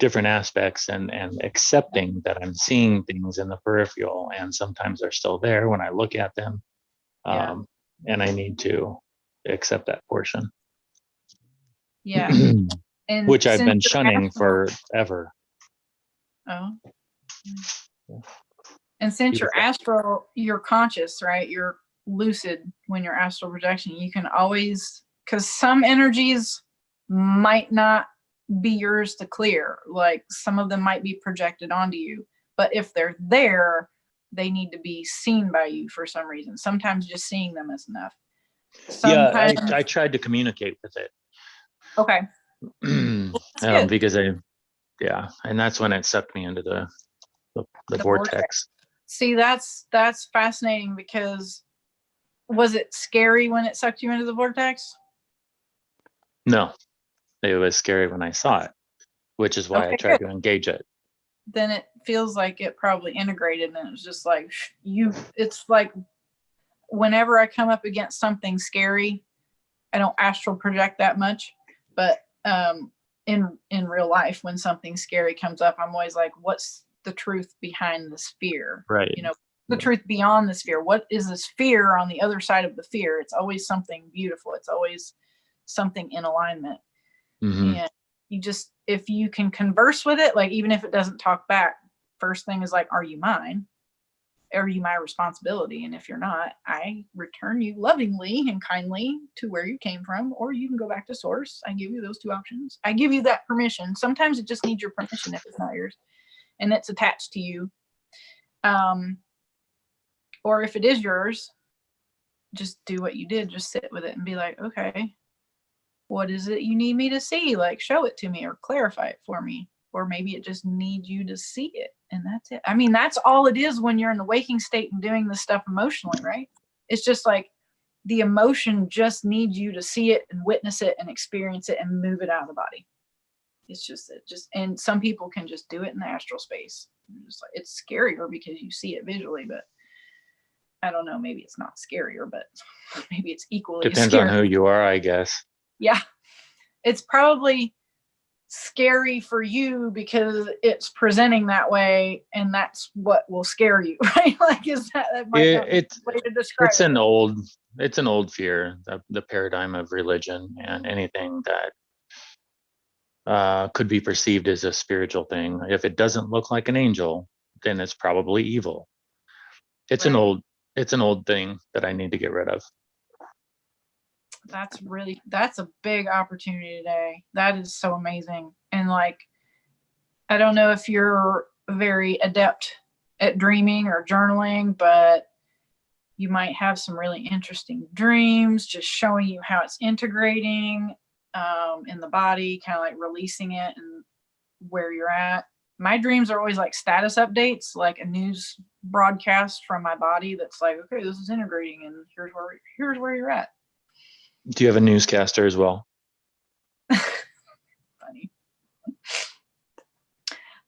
different aspects, and accepting that I'm seeing things in the peripheral, and sometimes they're still there when I look at them. And I need to accept that portion. Yeah. And which I've been shunning forever. Oh. And since you're astral, you're conscious, right? You're lucid when you're astral projection. You can always, because some energies might not be yours to clear. Like some of them might be projected onto you, but if they're there, they need to be seen by you for some reason. Sometimes just seeing them is enough. Sometimes, I tried to communicate with it. Okay. Because and that's when it sucked me into the vortex. See, that's fascinating, because was it scary when it sucked you into the vortex? No, it was scary when I saw it, which is why I tried to engage it. Then it feels like it probably integrated, and it was just like it's like whenever I come up against something scary, I don't astral project that much, but in real life, when something scary comes up, I'm always like, what's the truth behind this fear? Right. You know, the truth beyond this fear. What is this fear on the other side of the fear? It's always something beautiful. It's always something in alignment. Mm-hmm. And you just, if you can converse with it, like even if it doesn't talk back, first thing is like, are you mine? Are you my responsibility? And if you're not, I return you lovingly and kindly to where you came from, or you can go back to source. I give you those two options. I give you that permission. Sometimes it just needs your permission if it's not yours and it's attached to you. Or if it is yours, just do what you did. Just sit with it and be like, okay, what is it you need me to see? Like, show it to me or clarify it for me. Or maybe it just needs you to see it. And that's it. I mean, that's all it is when you're in the waking state and doing this stuff emotionally, right? It's just like the emotion just needs you to see it and witness it and experience it and move it out of the body. It's just, and some people can just do it in the astral space. It's scarier because you see it visually, but I don't know, maybe it's not scarier, but maybe it's equally Depends scary. on who you are, I guess. Yeah. It's probably scary for you because it's presenting that way, and that's what will scare you, right? Like, is that might not be the way to describe it's it. an old fear, the paradigm of religion and anything that could be perceived as a spiritual thing. If it doesn't look like an angel, then it's probably evil. It's Right. an old thing that I need to get rid of. That's a big opportunity today. That is so amazing. And like, I don't know if you're very adept at dreaming or journaling, but you might have some really interesting dreams, just showing you how it's integrating in the body, kind of like releasing it and where you're at. My dreams are always like status updates, like a news broadcast from my body that's like, okay, this is integrating, and here's where you're at. Do you have a newscaster as well? Funny.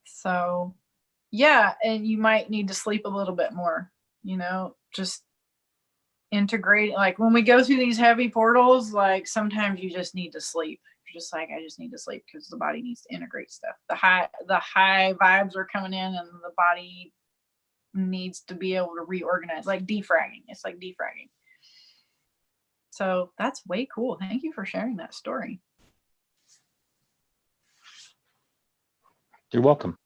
So, yeah, and you might need to sleep a little bit more, just integrate. Like when we go through these heavy portals, like sometimes you just need to sleep. You're just like, I just need to sleep because the body needs to integrate stuff. The high vibes are coming in, and the body needs to be able to reorganize, like defragging. It's like defragging. So that's way cool. Thank you for sharing that story. You're welcome.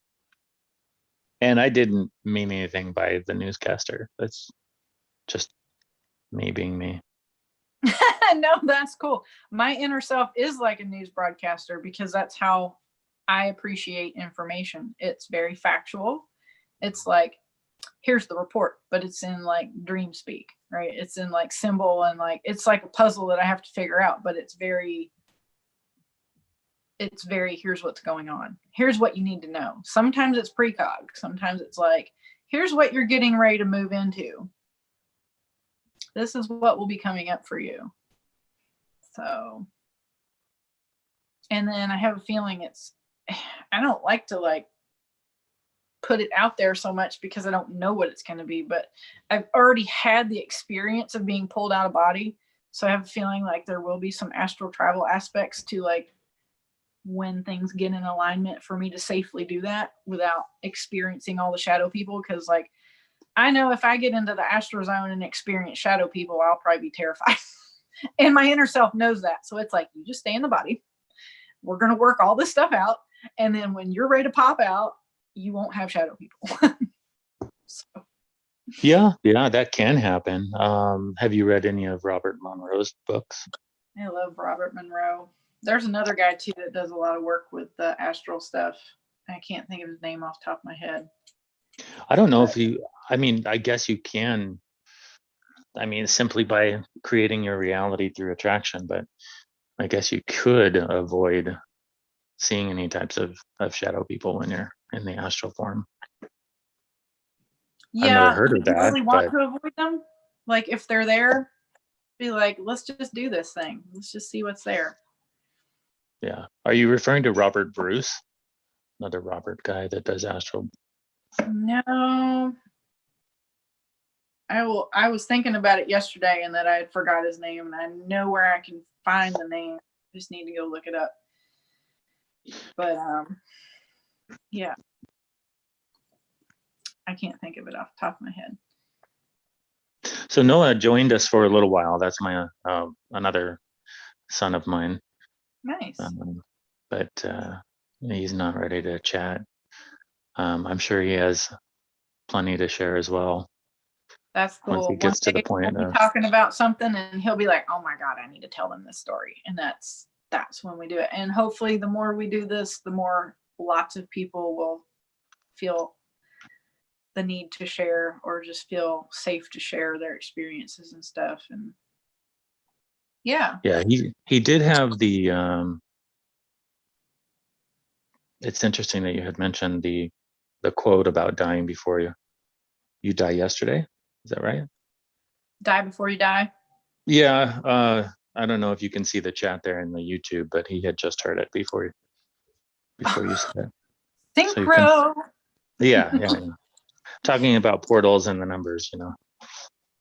And I didn't mean anything by the newscaster. That's just me being me. No, that's cool. My inner self is like a news broadcaster because that's how I appreciate information. It's very factual. It's like, here's the report, but it's in like dream speak, right? It's in like symbol, and like it's like a puzzle that I have to figure out, but it's very here's what's going on. Here's what you need to know. Sometimes it's precog. Sometimes it's like, here's what you're getting ready to move into. This is what will be coming up for you. So, and then I have a feeling I don't like to like put it out there so much because I don't know what it's going to be, but I've already had the experience of being pulled out of body. So I have a feeling like there will be some astral travel aspects to like when things get in alignment for me to safely do that without experiencing all the shadow people. Cause like, I know if I get into the astral zone and experience shadow people, I'll probably be terrified. And my inner self knows that. So it's like, you just stay in the body. We're going to work all this stuff out. And then when you're ready to pop out, you won't have shadow people. So. Yeah, that can happen. Have you read any of Robert Monroe's books? I love Robert Monroe. There's another guy too that does a lot of work with the astral stuff. I can't think of his name off the top of my head. I don't know I guess you can, simply by creating your reality through attraction, but I guess you could avoid seeing any types of shadow people when you're in the astral form. Yeah, I've never heard of you that. really want to avoid them? Like if they're there, be like, let's just do this thing. Let's just see what's there. Yeah. Are you referring to Robert Bruce? Another Robert guy that does astral? No. I was thinking about it yesterday and that I had forgot his name, and I know where I can find the name. I just need to go look it up. But yeah. I can't think of it off the top of my head. So Noah joined us for a little while. That's my another son of mine. Nice. But he's not ready to chat. I'm sure he has plenty to share as well. That's cool. Once he gets to the point we'll of be talking about something, and he'll be like, "Oh my God, I need to tell them this story." And that's when we do it. And hopefully, the more we do this, the more lots of people will feel the need to share, or just feel safe to share their experiences and stuff. And yeah, he did have the it's interesting that you had mentioned the quote about dying before you die yesterday. Is that right? Die before you die. Yeah. I don't know if you can see the chat there in the YouTube, but he had just heard it before you said it. Synchro. So yeah. Talking about portals and the numbers,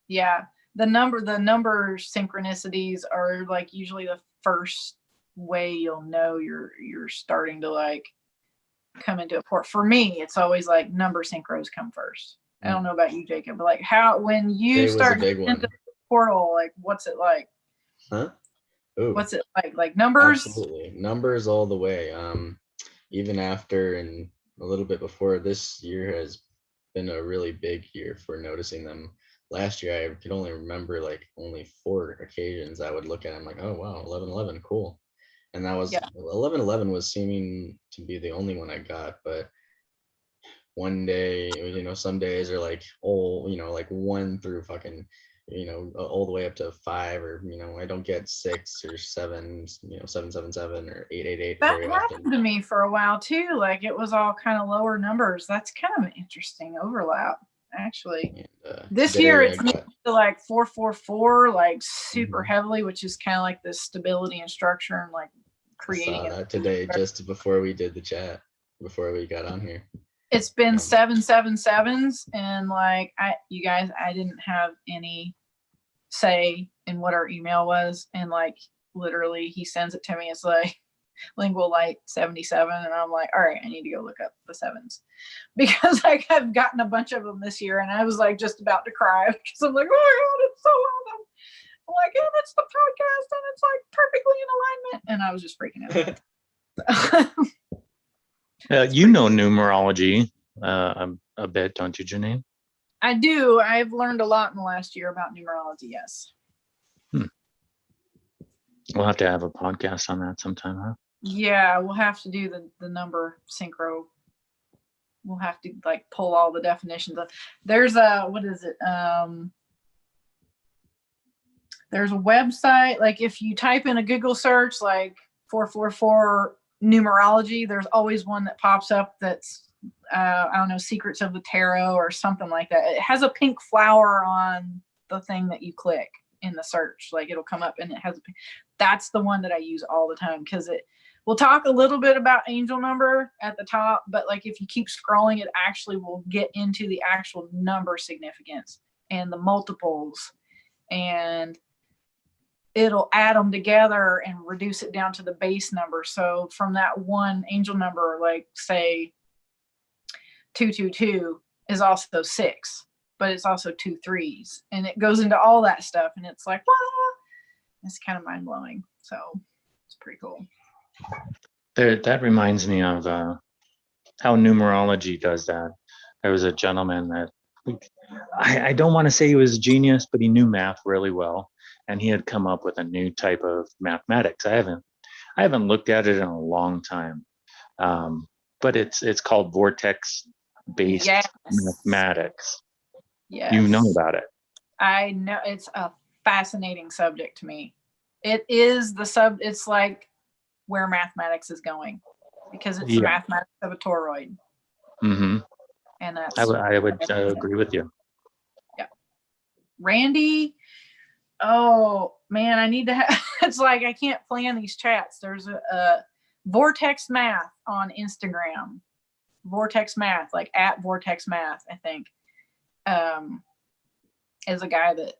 Yeah. The number synchronicities are like usually the first way you'll know you're starting to like come into a port. For me, it's always like number synchros come first. I don't know about you, Jacob, but like when you start into the portal, like what's it like? Huh? Ooh, what's it like? Like numbers? Absolutely. Numbers all the way. Even after and a little bit before, this year has been a really big year for noticing them. Last year, I could only remember like only 4 occasions I would look at. I'm like, oh wow, 1111, cool. And that was 1111 was seeming to be the only one I got, but one day, some days are like like 1 through fucking, all the way up to 5, or I don't get 6 or 7, 777 or 888 That very happened often. to me for a while too. Like it was all kind of lower numbers. That's kind of an interesting overlap, actually. And, this year it's moved to like 444, like super heavily, which is kind of like the stability and structure and like creating. I saw that today, just before we did the chat, before we got on here. It's been 777s, and like I didn't have any say in what our email was, and like literally he sends it to me. It's like lingual light 77, and I'm like, all right, I need to go look up the 7s because like I've gotten a bunch of them this year, and I was like just about to cry because I'm like, oh my god, it's so awesome. I'm like, and it's the podcast, and it's like perfectly in alignment, and I was just freaking out. You know numerology a bit, don't you, Janine? I do. I've learned a lot in the last year about numerology. Yes. We'll have to have a podcast on that sometime, huh? Yeah, we'll have to do the number synchro. We'll have to like pull all the definitions of. There's a what is it? There's a website. Like if you type in a Google search like 444 numerology, there's always one that pops up that's I don't know, Secrets of the Tarot or something like that. It has a pink flower on the thing that you click in the search. Like it'll come up and it has a pink. That's the one that I use all the time because we'll talk a little bit about angel number at the top, but like if you keep scrolling, it actually will get into the actual number significance and the multiples, and it'll add them together and reduce it down to the base number. So from that one angel number, like say 222 is also 6, but it's also 2 3s, and it goes into all that stuff, and it's like, wow, it's kind of mind blowing. So it's pretty cool. That reminds me of how numerology does that. There was a gentleman that I don't want to say he was a genius, but he knew math really well, and he had come up with a new type of mathematics. I haven't looked at it in a long time, but it's called Vortex based mathematics. Yes. You know about it. I know. It's a fascinating subject to me. It is it's like where mathematics is going, because it's the mathematics of a toroid. Mm-hmm. And that's I would agree with you. Yeah. Randy, oh man, I need to have it's like I can't plan these chats. There's a Vortex Math on Instagram. Vortex Math, like at Vortex Math, I think, is a guy that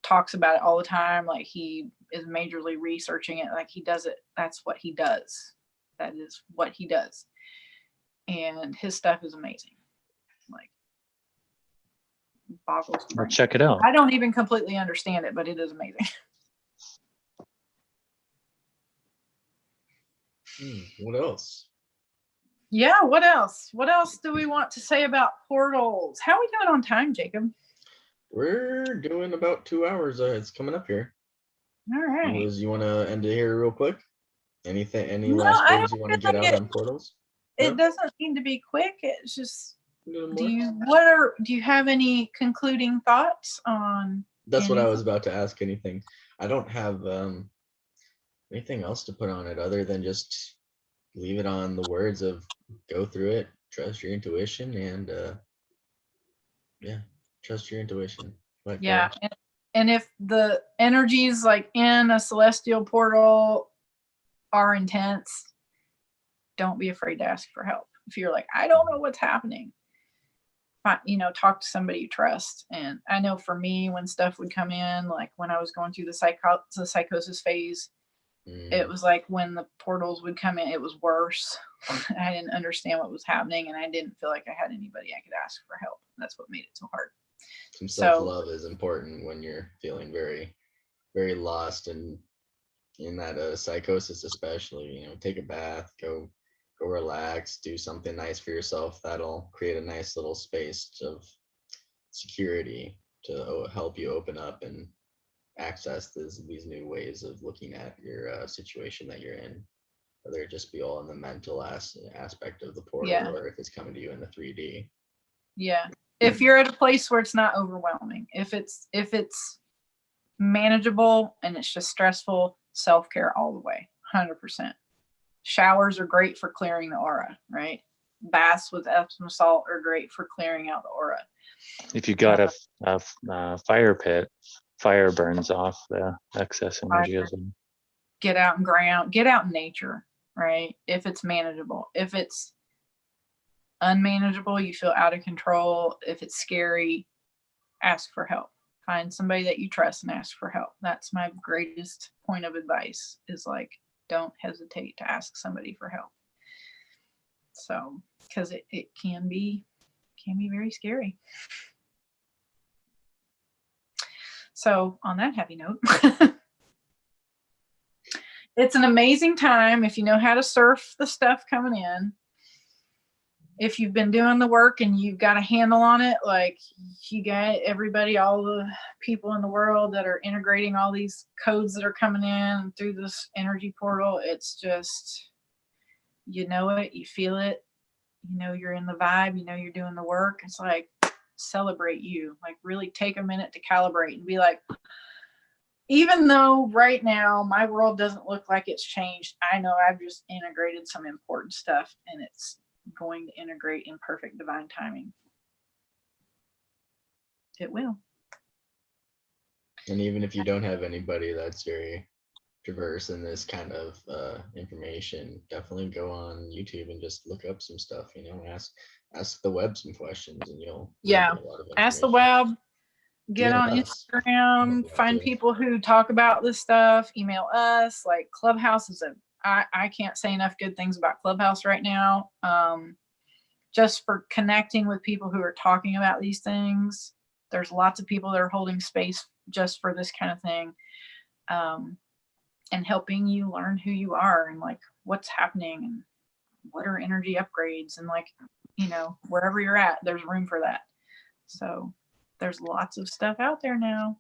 talks about it all the time. Like he is majorly researching it. Like he does it. That's what he does. That is what he does. And his stuff is amazing. Like boggles. I'll check it out. I don't even completely understand it, but it is amazing. What else? Yeah, what else? What else do we want to say about portals? How are we doing on time, Jacob? We're doing about 2 hours. It's coming up here. All right. You want to end it here real quick? Any last words you want to get out on portals? It doesn't need to be quick. It's just, do you have any concluding thoughts on? That's what I was about to ask. Anything? I don't have anything else to put on it other than just leave it on the words of go through it, trust your intuition, and trust your intuition. Like and if the energies like in a celestial portal are intense, don't be afraid to ask for help. If you're like, I don't know what's happening, talk to somebody you trust. And I know for me, when stuff would come in, like when I was going through the psychosis phase, it was like when the portals would come in, it was worse. I didn't understand what was happening, and I didn't feel like I had anybody I could ask for help. That's what made it so hard. Some self-love is important when you're feeling very, very lost, and in that psychosis especially. Take a bath, go relax, do something nice for yourself. That'll create a nice little space of security to help you open up and access these new ways of looking at your situation that you're in, whether it just be all in the mental aspect of the portal, or if it's coming to you in the 3D. Yeah. If you're at a place where it's not overwhelming, if it's manageable and it's just stressful, self-care all the way, 100%. Showers are great for clearing the aura, right? Baths with Epsom salt are great for clearing out the aura. If you got a fire pit, fire burns off the excess energy as well. Get out and ground, get out in nature, right? If it's manageable. If it's unmanageable, you feel out of control, if it's scary, ask for help. Find somebody that you trust and ask for help. That's my greatest point of advice, is like, don't hesitate to ask somebody for help. So, because it can be very scary. So on that happy note, it's an amazing time if you know how to surf the stuff coming in. If you've been doing the work and you've got a handle on it, like you got everybody, all the people in the world that are integrating all these codes that are coming in through this energy portal, it's just, you know it, you feel it, you're in the vibe, you're doing the work. It's like, celebrate you, like really take a minute to calibrate and be like, even though right now my world doesn't look like it's changed, I know I've just integrated some important stuff, and it's going to integrate in perfect divine timing. It will. And even if you don't have anybody that's very diverse in this kind of information, definitely go on YouTube and just look up some stuff, ask the web some questions, and you'll get a lot of ask the web, get on Instagram, find people who talk about this stuff, email us. Like Clubhouse is I can't say enough good things about Clubhouse right now. Just for connecting with people who are talking about these things. There's lots of people that are holding space just for this kind of thing, and helping you learn who you are and like what's happening and what are energy upgrades, and like, wherever you're at, there's room for that. So there's lots of stuff out there now.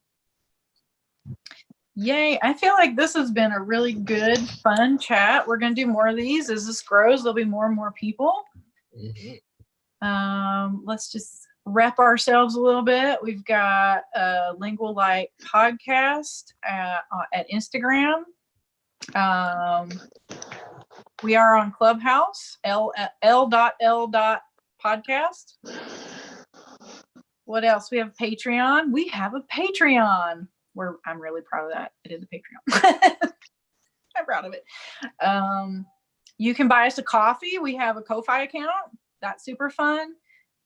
Yay. I feel like this has been a really good, fun chat. We're going to do more of these. As this grows, there'll be more and more people. Mm-hmm. Let's just rep ourselves a little bit. We've got a Lingual Light podcast at Instagram. We are on Clubhouse, L.L.podcast. What else? We have Patreon. We have a Patreon. I'm really proud of that. I did the Patreon. I'm proud of it. You can buy us a coffee. We have a Ko-Fi account. That's super fun.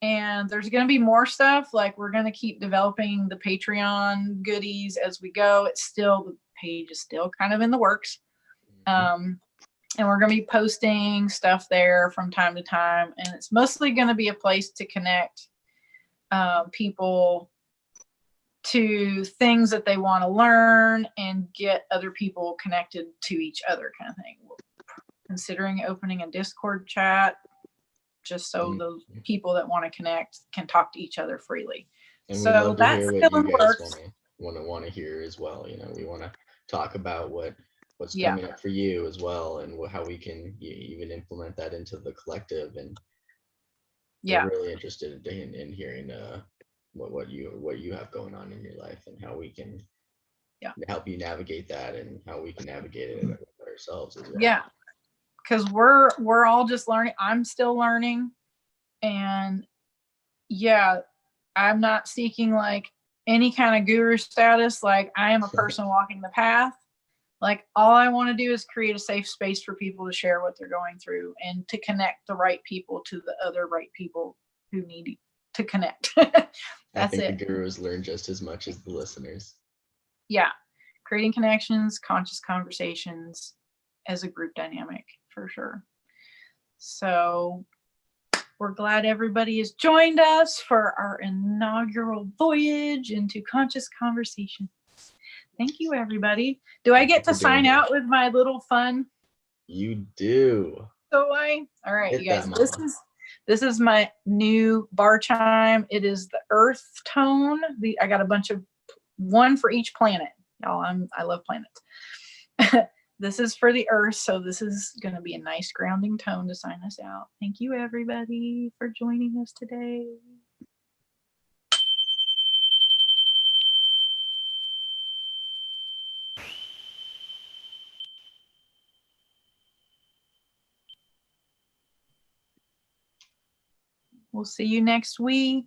And there's going to be more stuff. Like, we're going to keep developing the Patreon goodies as we go. The page is still kind of in the works. And we're going to be posting stuff there from time to time. And it's mostly going to be a place to connect people to things that they want to learn and get other people connected to each other, kind of thing. We're considering opening a Discord chat just so those people that want to connect can talk to each other freely. And so we'd love to hear what you guys want to hear as well. We want to talk about what's coming up for you as well, and how we can even implement that into the collective. And we're really interested in hearing what you have going on in your life, and how we can help you navigate that, and how we can navigate it ourselves as well. Yeah, because we're all just learning. I'm still learning, and I'm not seeking like any kind of guru status. Like, I am a person walking the path. Like, all I want to do is create a safe space for people to share what they're going through, and to connect the right people to the other right people who need to connect. I That's think it. the gurus learn just as much as the listeners. Yeah. Creating connections, conscious conversations as a group dynamic for sure. So we're glad everybody has joined us for our inaugural voyage into conscious conversation. Thank you, everybody. Do I get to sign out with my little fun? You do. So all right, Hit you guys. that, This is my new bar chime. It is the earth tone. I got a bunch of one for each planet. Y'all, I love planets. This is for the earth, so this is going to be a nice grounding tone to sign us out. Thank you, everybody, for joining us today. We'll see you next week.